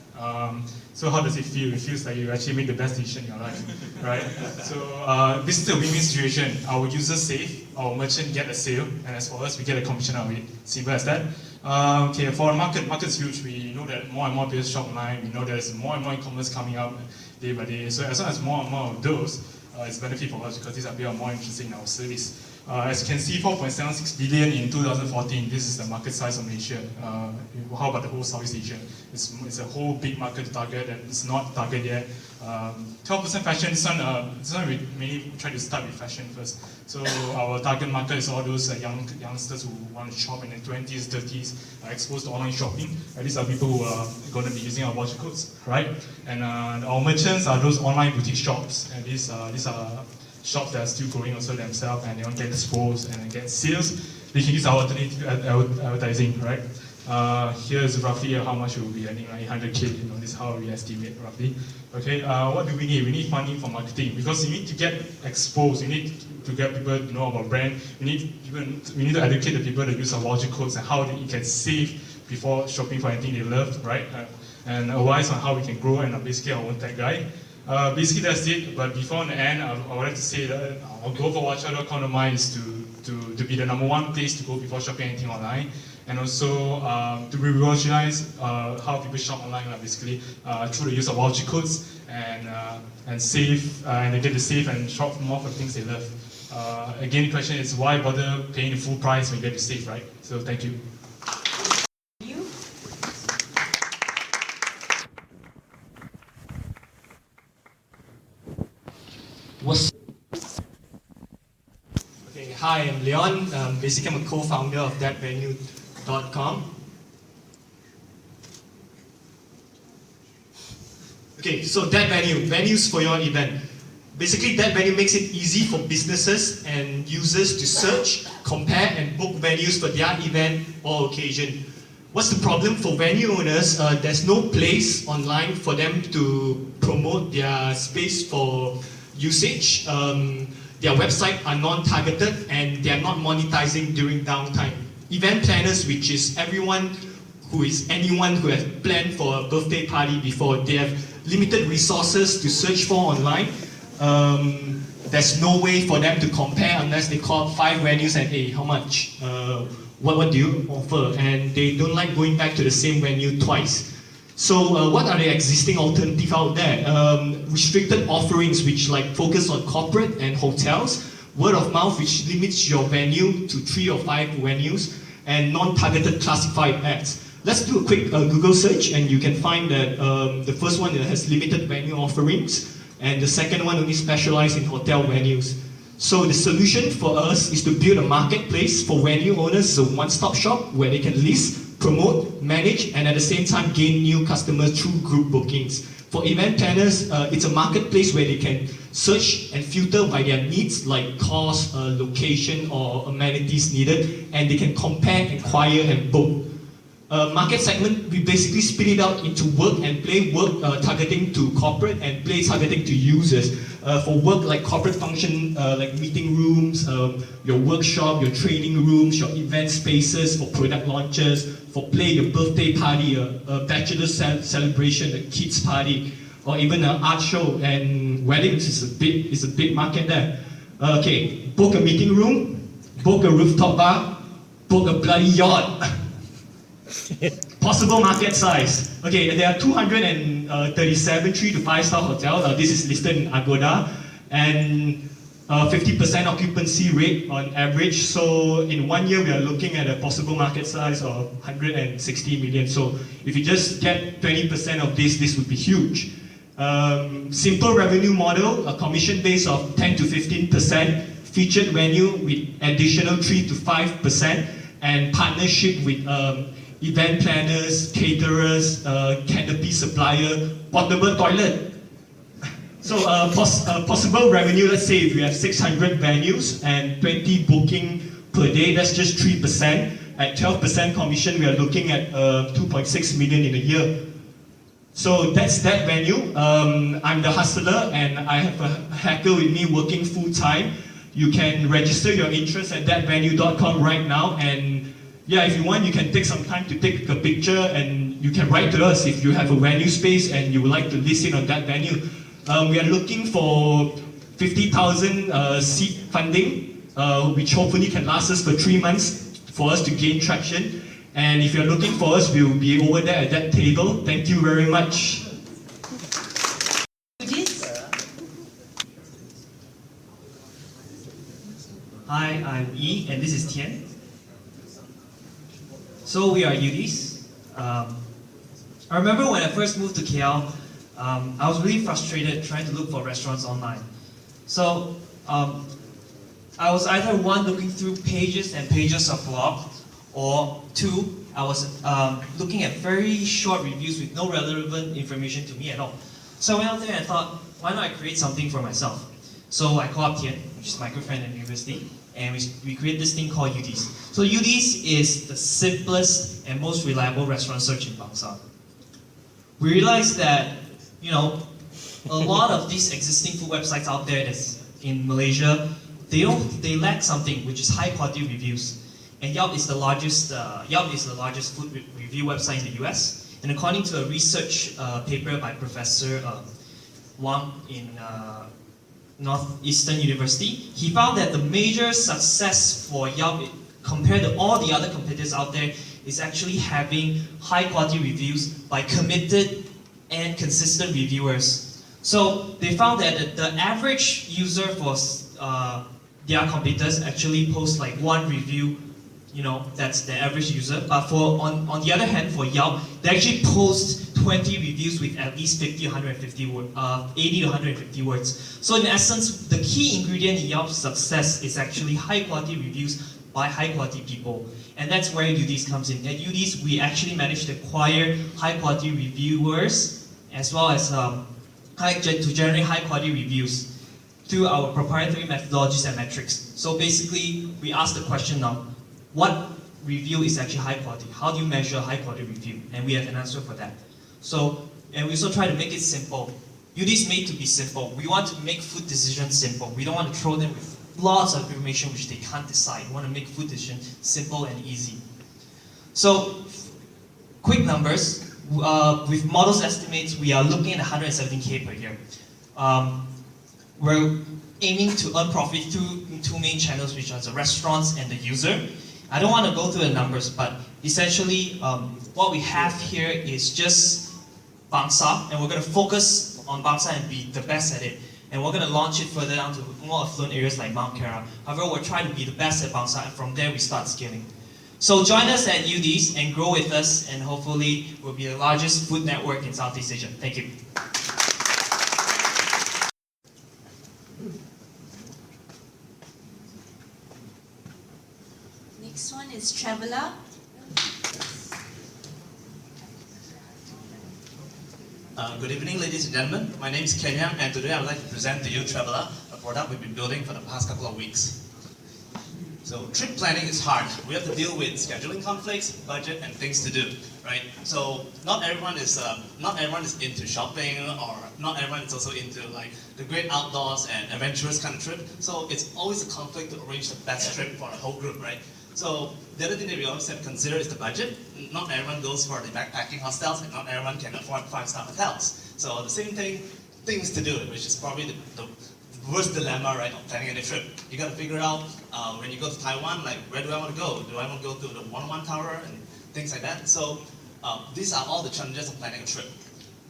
So how does it feel? It feels like you actually made the best decision in your life, right? So this is a win-win situation. Our users save, our merchant get a sale, and as for us, we get a commission out of it. Simple as that. Okay, for the market's huge. We know that more and more people shop online. We know there's more and more e-commerce coming up day by day. So as long as more and more of those, it's benefit for us because these are people more interested in our service. As you can see, 4.76 billion in 2014. This is the market size of Malaysia. How about the whole Southeast Asia? It's a whole big market to target that is not targeted yet. 12% fashion. This one we mainly try to start with fashion first. So our target market is all those youngsters who want to shop in their 20s, 30s, are exposed to online shopping. These are people who are going to be using our voucher codes, right? And our merchants are those online boutique shops, and these are shops that are still growing also themselves, and they want to get exposed and get sales. They can use our alternative advertising, right? Here's roughly how much we'll be earning, like 800K. This is how we estimate roughly. Okay, what do we need? We need funding for marketing because you need to get exposed. You need to get people to know about brand. We need to educate the people that use our voucher codes and how they can save before shopping for anything they love, right? And advice on how we can grow, and basically our own tech guy. Basically that's it, but before the end, I would like to say that our goal for watcha.com.my is to be the #1 place to go before shopping anything online, and also to revolutionize how people shop online, basically through the use of voucher codes and save, and they get to save and shop more for things they love. Again, the question is why bother paying the full price when you get to save, right? So thank you. Okay, hi, I'm Leon. Basically, I'm a co-founder of thatvenue.com. Okay, so that venue, venues for your event. Basically, that venue makes it easy for businesses and users to search, compare, and book venues for their event or occasion. What's the problem for venue owners? There's no place online for them to promote their space for usage. Their websites are non-targeted and they are not monetizing during downtime. Event planners, which is anyone who has planned for a birthday party before, they have limited resources to search for online. There's no way for them to compare unless they call 5 venues and hey, how much? What do you offer? And they don't like going back to the same venue twice. So what are the existing alternatives out there? Restricted offerings which focus on corporate and hotels, word of mouth which limits your venue to 3 or 5 venues, and non-targeted classified ads. let's do a quick Google search, and you can find that the first one has limited venue offerings, and the second one only specializes in hotel venues. So the solution for us is to build a marketplace for venue owners, a one-stop shop where they can list, promote, manage, and at the same time gain new customers through group bookings. For event planners, it's a marketplace where they can search and filter by their needs, like cost, location, or amenities needed, and they can compare, inquire, and book. Market segment, we basically split it out into work and play. Work targeting to corporate, and play targeting to users. For work, like corporate function, like meeting rooms, your workshop, your training rooms, your event spaces for product launches. For play, your birthday party, a bachelor celebration, a kids party, or even an art show. And weddings is a big market there. Okay, book a meeting room, book a rooftop bar, book a bloody yacht. Possible market size. Okay, there are 237 3 to 5 star hotels. This is listed in Agoda, and 50% occupancy rate on average. So in 1 year, we are looking at a possible market size of 160 million. So if you just get 20% of this would be huge. Simple revenue model, a commission base of 10 to 15%, featured venue with additional 3 to 5%, and partnership with event planners, caterers, canopy supplier, portable toilet. So possible revenue, let's say if you have 600 venues and 20 booking per day, that's just 3%. At 12% commission, we are looking at 2.6 million in a year. So that's that venue. I'm the hustler, and I have a hacker with me working full time. You can register your interest at thatvenue.com right now, and yeah, if you want, you can take some time to take a picture, and you can write to us if you have a venue space and you would like to list it on that venue. We are looking for 50,000 seed funding, which hopefully can last us for 3 months for us to gain traction. And if you're looking for us, we'll be over there at that table. Thank you very much. Hi, I'm Yi, and this is Tian. So we are UDs. I remember when I first moved to KL, I was really frustrated trying to look for restaurants online. So I was either one, looking through pages and pages of blogs, or two, I was looking at very short reviews with no relevant information to me at all. So I went out there and thought, why not I create something for myself? So I called up Tian, which is my good friend at university, and we created this thing called UDs. So UDs is the simplest and most reliable restaurant search in Bangsa. We realized that, you know, a lot of these existing food websites out there that's in Malaysia, they lack something, which is high quality reviews. And Yelp is the largest food review website in the US. And according to a research paper by Professor Wang in Northeastern University, he found that the major success for Yelp compared to all the other competitors out there is actually having high quality reviews by committed and consistent reviewers. So they found that the average user for their competitors actually posts like 1 review, you know, that's the average user. But for on the other hand, for Yelp, they actually post 20 reviews with at least 80 to 150 words. So in essence, the key ingredient in Yelp's success is actually high quality reviews by high quality people. And that's where UDs comes in. At UDs, we actually managed to acquire high quality reviewers as well as to generate high quality reviews through our proprietary methodologies and metrics. So basically, we ask the question now, what review is actually high quality? How do you measure high quality review? And we have an answer for that. So, and we also try to make it simple. UD is made to be simple. We want to make food decisions simple. We don't want to throw them with lots of information which they can't decide. We want to make food decisions simple and easy. So, quick numbers. With models estimates, we are looking at 117K per year. We're aiming to earn profit through 2 main channels, which are the restaurants and the user. I don't want to go through the numbers, but essentially what we have here is just Bangsa, and we're going to focus on Bangsa and be the best at it. And we're going to launch it further down to more affluent areas like Mount Kera. However, we're trying to be the best at Bangsa, and from there we start scaling. So join us at UDs and grow with us, and hopefully we'll be the largest food network in Southeast Asia. Thank you. Next one is Traveller. Good evening, ladies and gentlemen. My name is Kenyang, and today I would like to present to you Traveller, a product we've been building for the past couple of weeks. So trip planning is hard. We have to deal with scheduling conflicts, budget, and things to do, right? So not everyone is into shopping, or not everyone is also into like the great outdoors and adventurous kind of trip. So it's always a conflict to arrange the best trip for the whole group, right? So the other thing that we always have to consider is the budget. Not everyone goes for the backpacking hostels, and not everyone can afford 5-star hotels. So the same things to do, which is probably the worst dilemma, right, of planning a trip. You got to figure out when you go to Taiwan, like where do I want to go? Do I want to go to the 101 Tower and things like that? So these are all the challenges of planning a trip.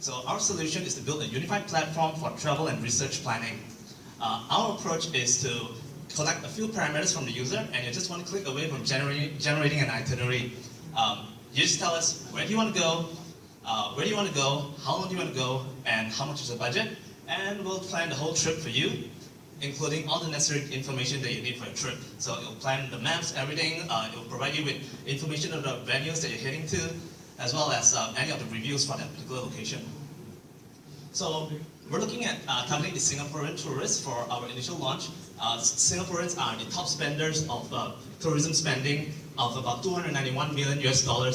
So our solution is to build a unified platform for travel and research planning. Our approach is to collect a few parameters from the user, and you just want to click away from generating an itinerary. You just tell us where do you want to go, how long do you want to go, and how much is the budget, and we'll plan the whole trip for you, including all the necessary information that you need for a trip. So it'll plan the maps, everything. It'll provide you with information of the venues that you're heading to, as well as any of the reviews for that particular location. So we're looking at targeting the Singaporean tourists for our initial launch. Singaporeans are the top spenders of tourism spending of about $291 million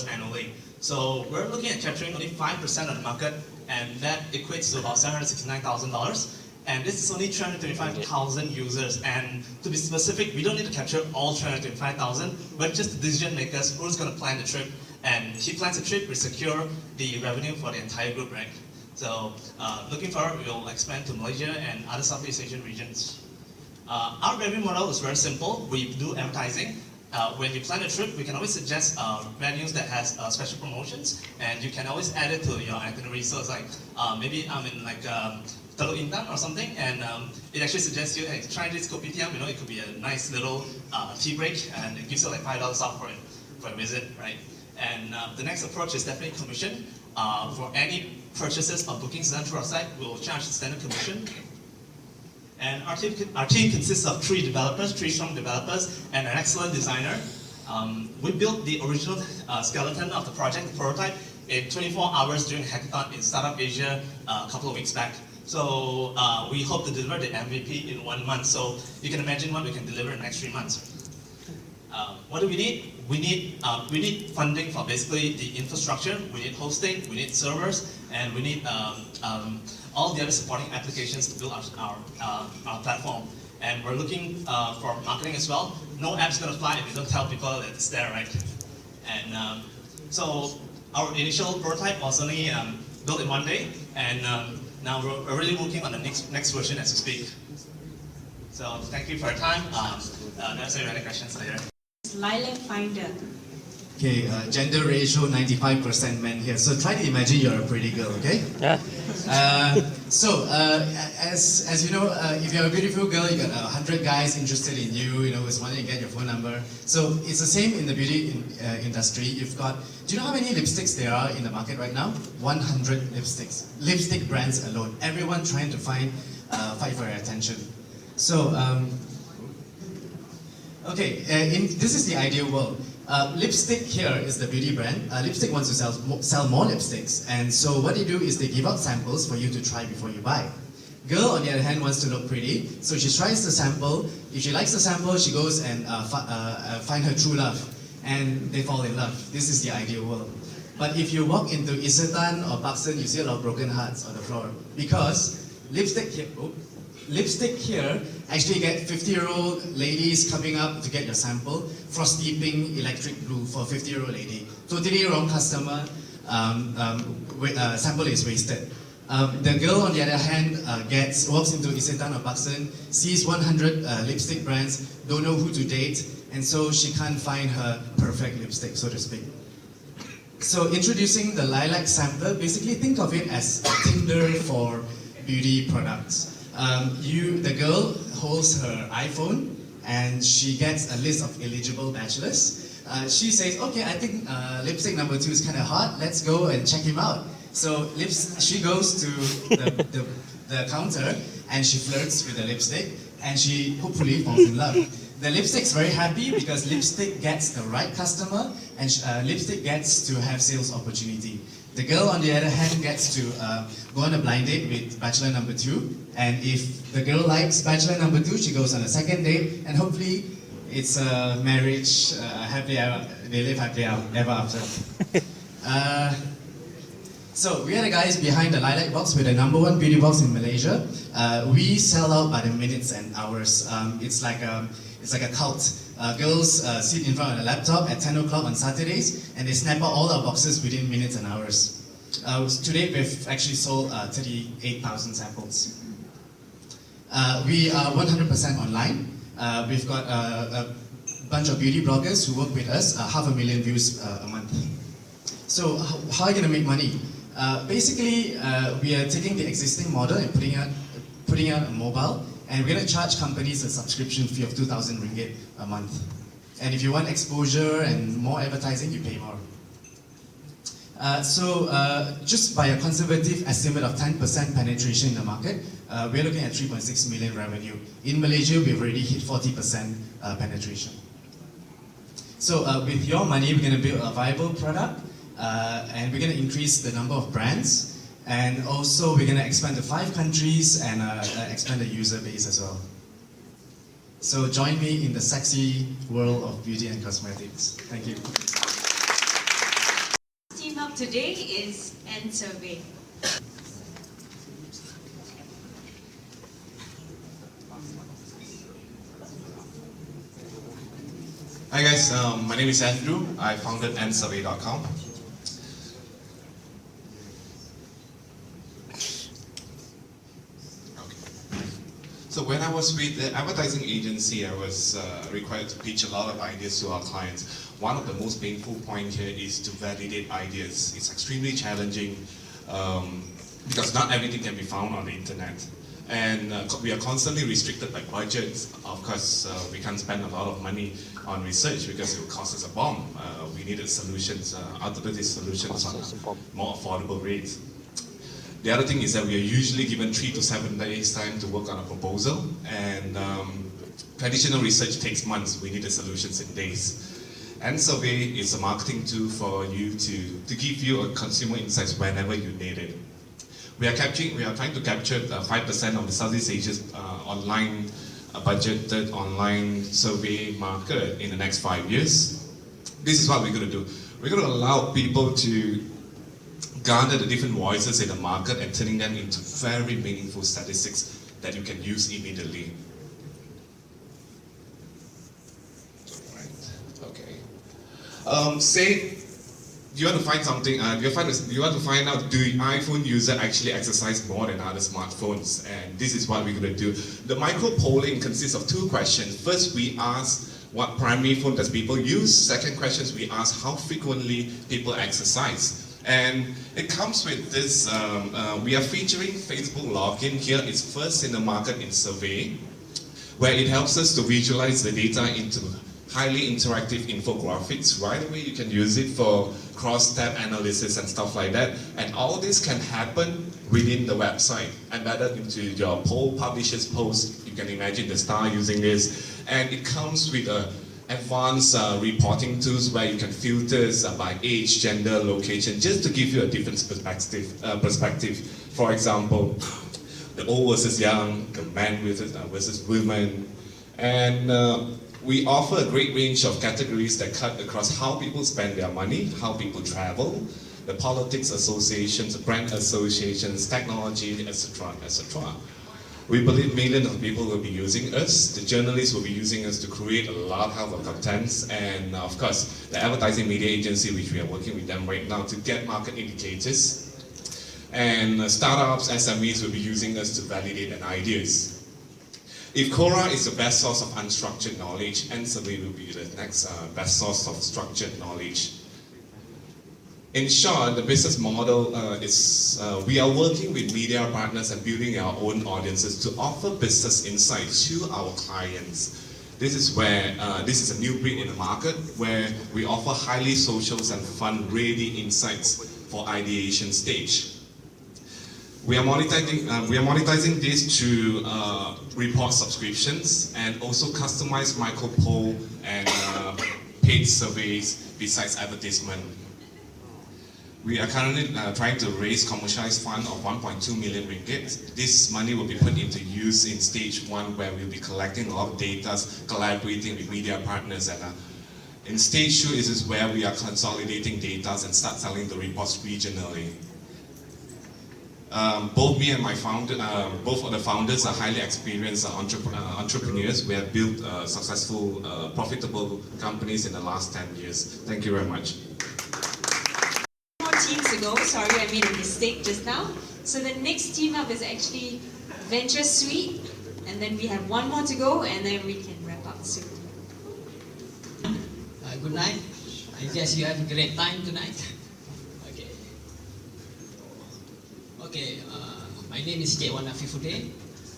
annually. So we're looking at capturing only 5% of the market, and that equates to about $769,000. And this is only 325,000 users. And to be specific, we don't need to capture all 325,000, but just the decision makers who's going to plan the trip. And he plans the trip, we secure the revenue for the entire group, right? So looking forward, we will expand to Malaysia and other Southeast Asian regions. Our revenue model is very simple. We do advertising. When you plan a trip, we can always suggest venues that has special promotions, and you can always add it to your itinerary. So it's like maybe I'm in like Teluk Intan or something, and it actually suggests you, hey, try this kopitiam. You know, it could be a nice little tea break, and it gives you like $5 off for a visit, right? And the next approach is definitely commission. For any purchases or bookings done through our site, we'll charge the standard commission. And our team consists of 3 strong developers, and an excellent designer. We built the original skeleton of the project, the prototype, in 24 hours during a hackathon in Startup Asia a couple of weeks back. So we hope to deliver the MVP in 1 month. So you can imagine what we can deliver in the next 3 months. What do we need? We need funding for basically the infrastructure. We need hosting, we need servers, and we need all the other supporting applications to build our platform. And we're looking for marketing as well. No app's gonna fly if you don't tell people that it's there, right? And so our initial prototype was only built in 1 day, and now we're already working on the next version as we speak. So thank you for your time. There's any questions later. Lilac Finder. Okay, gender ratio 95% men here. So try to imagine you're a pretty girl, okay? Yeah. As you know, if you're a beautiful girl, you got 100 guys interested in you, who's wanting to get your phone number. So it's the same in the beauty industry. You've got, do you know how many lipsticks there are in the market right now? 100 lipsticks. Lipstick brands alone. Everyone trying to fight for your attention. So, this is the ideal world. Lipstick here is the beauty brand. Lipstick wants to sell more lipsticks, and so what they do is they give out samples for you to try before you buy. Girl, on the other hand, wants to look pretty, so she tries the sample. If she likes the sample, she goes and find her true love, and they fall in love. This is the ideal world. But if you walk into Isetan or Pakistan, you see a lot of broken hearts on the floor, because lipstick here actually get 50-year-old ladies coming up to get your sample. Frosty pink electric blue for a 50-year-old lady. Totally wrong customer. Sample is wasted. The girl, on the other hand, walks into Isetan or Pakistan, sees 100 lipstick brands, don't know who to date, and so she can't find her perfect lipstick, so to speak. So introducing the Lilac Sampler, basically think of it as Tinder for beauty products. The girl holds her iPhone and she gets a list of eligible bachelors She says, okay, I think lipstick number 2 is kind of hot. Let's go and check him out. So she goes to the counter and she flirts with the lipstick and she hopefully falls in love. The lipstick's very happy because lipstick gets the right customer and lipstick gets to have sales opportunity. The girl, on the other hand, gets to go on a blind date with bachelor number 2, and if the girl likes bachelor number 2, she goes on a second date, and hopefully it's a marriage, they live happily ever after. So we are the guys behind the Lilac Box. We're the #1 beauty box in Malaysia. We sell out by the minutes and hours. It's like a cult. Girls sit in front of the laptop at 10 o'clock on Saturdays and they snap out all our boxes within minutes and hours. Today we've actually sold 38,000 samples. We are 100% online. We've got a bunch of beauty bloggers who work with us, 500,000 views a month. So how are you going to make money? Basically, we are taking the existing model and putting out a mobile, and we're going to charge companies a subscription fee of 2,000 ringgit a month. And if you want exposure and more advertising, you pay more. Just by a conservative estimate of 10% penetration in the market, we're looking at 3.6 million revenue. In Malaysia, we've already hit 40% penetration. So with your money, we're going to build a viable product, and we're going to increase the number of brands, and also we're going to expand to 5 countries and expand the user base as well. So join me in the sexy world of beauty and cosmetics. Thank you. Team up today is End Survey. Hi guys, my name is Andrew. I founded nsurvey.com. So when I was with the advertising agency, I was required to pitch a lot of ideas to our clients. One of the most painful points here is to validate ideas. It's extremely challenging because not everything can be found on the internet. And we are constantly restricted by budgets. Of course, we can't spend a lot of money on research because it will cost us a bomb. We needed solutions, alternative solutions on more affordable rates. The other thing is that we are usually given 3 to 7 days time to work on a proposal, and traditional research takes months. We need the solutions in days. And survey is a marketing tool for you to give you a consumer insights whenever you need it. We are trying to capture 5% of the Southeast Asia's online budgeted online survey market in the next 5 years. This is what we're going to do. We're going to allow people to garner the different voices in the market and turning them into very meaningful statistics that you can use immediately. Right. Okay. Say you want to find something. You want to find out, do iPhone user actually exercise more than other smartphones? And this is what we're going to do. The micro polling consists of 2 questions. First, we ask what primary phone does people use. Second question is we ask how frequently people exercise. And it comes with this, we are featuring Facebook login here. It's first in the market in survey, where it helps us to visualize the data into highly interactive infographics. Right away you can use it for cross-tab analysis and stuff like that. And all this can happen within the website, embedded into your poll publisher's post. You can imagine the star using this. And it comes with a advanced reporting tools where you can filter by age, gender, location, just to give you a different perspective. For example, the old versus young, the man versus women. And we offer a great range of categories that cut across how people spend their money, how people travel, the politics associations, brand associations, technology, etc., etc. We believe millions of people will be using us. The journalists will be using us to create a lot of contents, and of course, the advertising media agency, which we are working with them right now to get market indicators. And startups, SMEs will be using us to validate an ideas. If Quora is the best source of unstructured knowledge, nsurvey will be the next best source of structured knowledge. In short, the business model is we are working with media partners and building our own audiences to offer business insights to our clients. This is where this is a new breed in the market where we offer highly social and fun-ready insights for ideation stage. We are monetizing this to report subscriptions and also customize micro poll and paid surveys besides advertisement. We are currently trying to raise commercialized fund of 1.2 million ringgit. This money will be put into use in stage 1 where we'll be collecting a lot of data, collaborating with media partners, and in stage 2 is where we are consolidating data and start selling the reports regionally. Both me and my founder, both of the founders are highly experienced entrepreneurs. We have built successful, profitable companies in the last 10 years. Thank you very much. Teams ago, sorry I made a mistake just now. So the next team up is actually Venture Suite, and then we have one more to go, and then we can wrap up soon. Good night. I guess you have a great time tonight. Okay, my name is Cik Wan Afifuddin.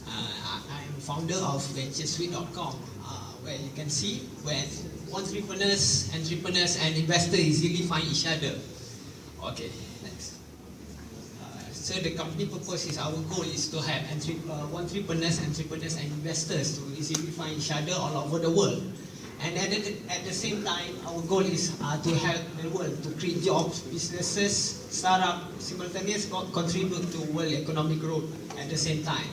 I'm founder of venturesuite.com, where you can see where entrepreneurs and investors easily find each other. Okay, next. So the company purpose is, our goal is to have entrepreneurs and investors to easily find each other all over the world. And at the same time, our goal is to help the world to create jobs, businesses, startup, simultaneously contribute to world economic growth at the same time.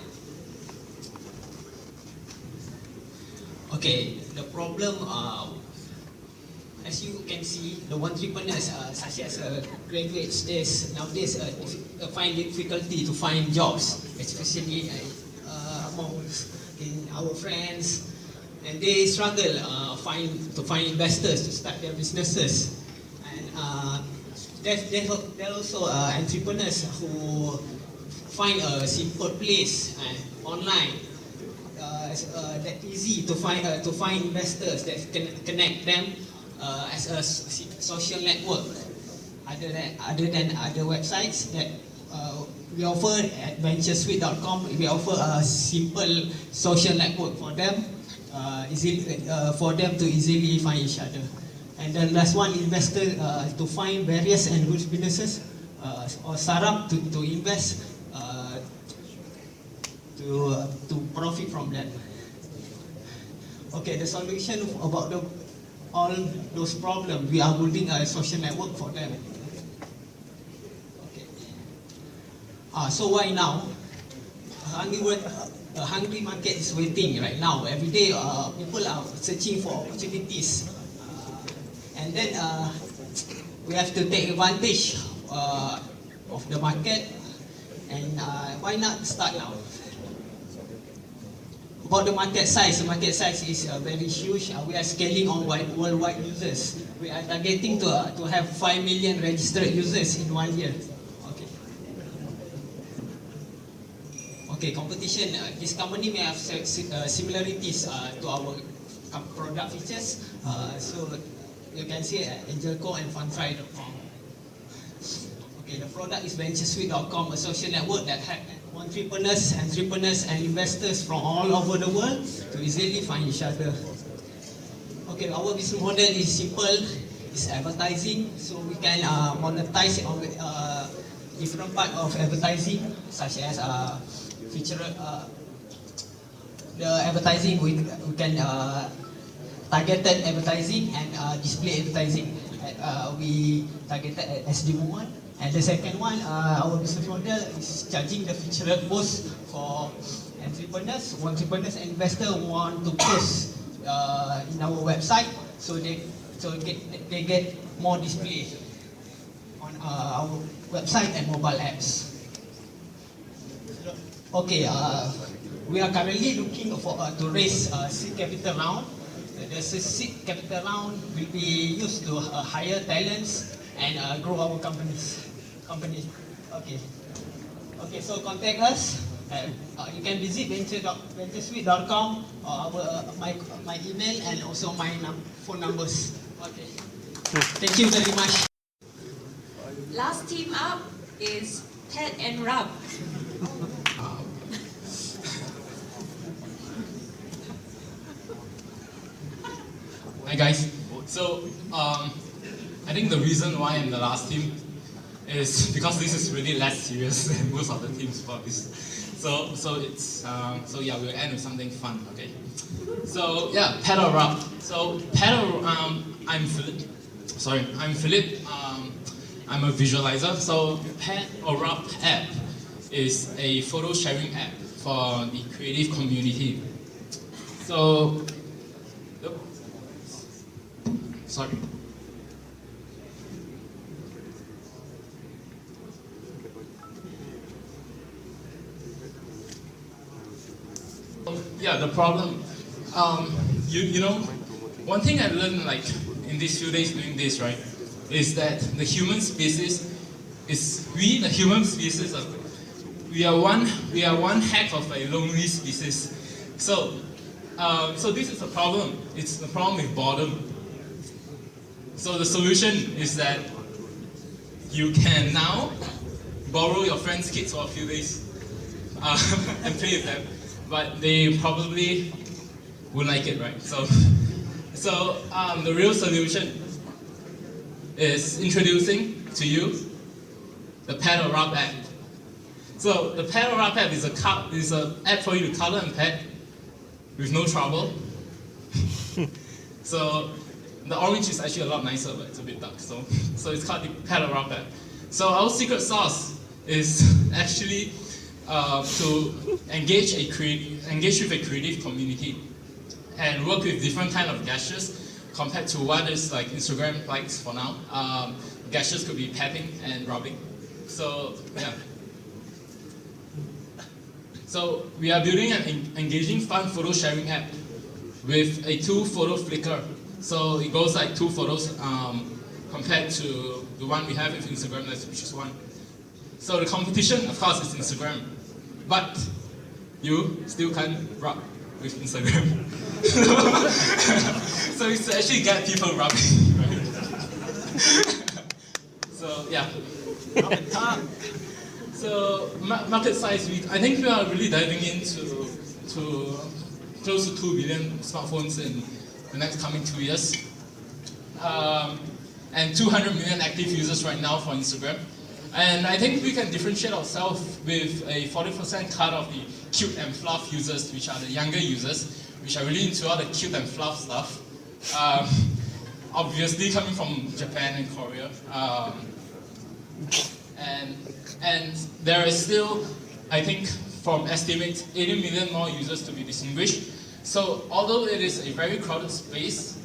Okay, the problem, as you can see, the entrepreneurs such as graduates nowadays find difficulty to find jobs, especially among our friends. And they struggle to find investors to start their businesses. And there are also entrepreneurs who find a simple place online that easy to find investors that can connect them as a social network. Other than other websites that we offer at venturesuite.com, we offer a simple social network for them. For them to easily find each other. And the last one, investor to find various and good businesses or startup to invest to profit from that. Okay, the solution about all those problems, we are building a social network for them. Okay. So why now? A hungry market is waiting right now. Every day, people are searching for opportunities, and then we have to take advantage of the market. And why not start now? About the market size is very huge. We are scaling on worldwide users. We are targeting to have 5 million registered users in 1 year. Okay, competition. This company may have similarities to our product features. So you can see AngelCo and Fundtry.com. Okay, the product is venturesuite.com, a social network that has entrepreneurs and investors from all over the world to easily find each other. Okay, our business model is simple. It's advertising, so we can monetize on different part of advertising, such as the advertising we can targeted advertising and display advertising. We targeted at SD1, and the second one, our business model is charging the featured post for entrepreneurs and investors who want to post in our website, so they get more display on our website and mobile apps. Okay, we are currently looking for to raise seed capital round. The seed capital round will be used to hire talents and grow our company. Okay. Okay, so contact us. You can visit venturesuite.com or my email and also my phone numbers. Okay. Thank you very much. Last team up is Pet and Rub. guys. So, I think the reason why I'm the last team is because this is really less serious than most of the teams for this. So yeah, we'll end with something fun, okay? So yeah, pet or rub. So pet or I'm Philip. I'm Philip. I'm a visualizer. So pet or rub app is a photo sharing app for the creative community. So, sorry. Yeah, the problem. You know, one thing I learned like in these few days doing this, right, is that the human species is the human species we are one heck of a lonely species. So this is a problem. It's the problem with boredom. So the solution is that you can now borrow your friend's kids for a few days and play with them, but they probably won't like it, right? So the real solution is introducing to you the Pet or Rub app. So the Pet or Rub app is an app for you to color and pet with no trouble. So the orange is actually a lot nicer, but it's a bit dark. So it's called the Pet or Rub app. So our secret sauce is actually to engage with a creative community and work with different kind of gestures compared to what is like Instagram likes for now. Gestures could be petting and rubbing. So yeah. So we are building an engaging, fun photo sharing app with a 2-photo flicker. So it goes like 2 photos compared to the one we have with Instagram, which is 1. So the competition, of course, is Instagram, but you still can't rub with Instagram. So it's to actually get people rubbing, right? So yeah. So market size, I think we are really diving into close to 2 billion smartphones in the next coming 2 years, and 200 million active users right now for Instagram. And I think we can differentiate ourselves with a 40% cut of the cute and fluff users, which are the younger users, which are really into all the cute and fluff stuff. Obviously coming from Japan and Korea. And there is still, I think, from estimates, 80 million more users to be distinguished. So although it is a very crowded space,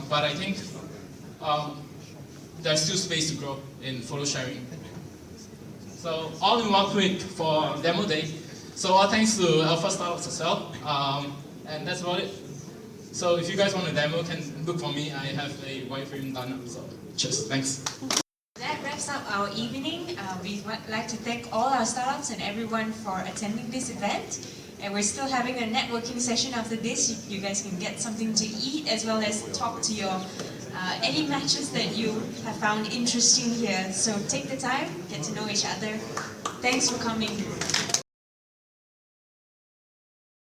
but I think there's still space to grow in photo sharing. So all in one click for demo day. So all thanks to Alpha Startups as well. And that's about it. So if you guys want a demo, can look for me. I have a wireframe done up. So cheers, thanks. That wraps up our evening. We would like to thank all our startups and everyone for attending this event. And we're still having a networking session after this. You guys can get something to eat as well as talk to your any matches that you have found interesting here. So take the time, get to know each other. Thanks for coming.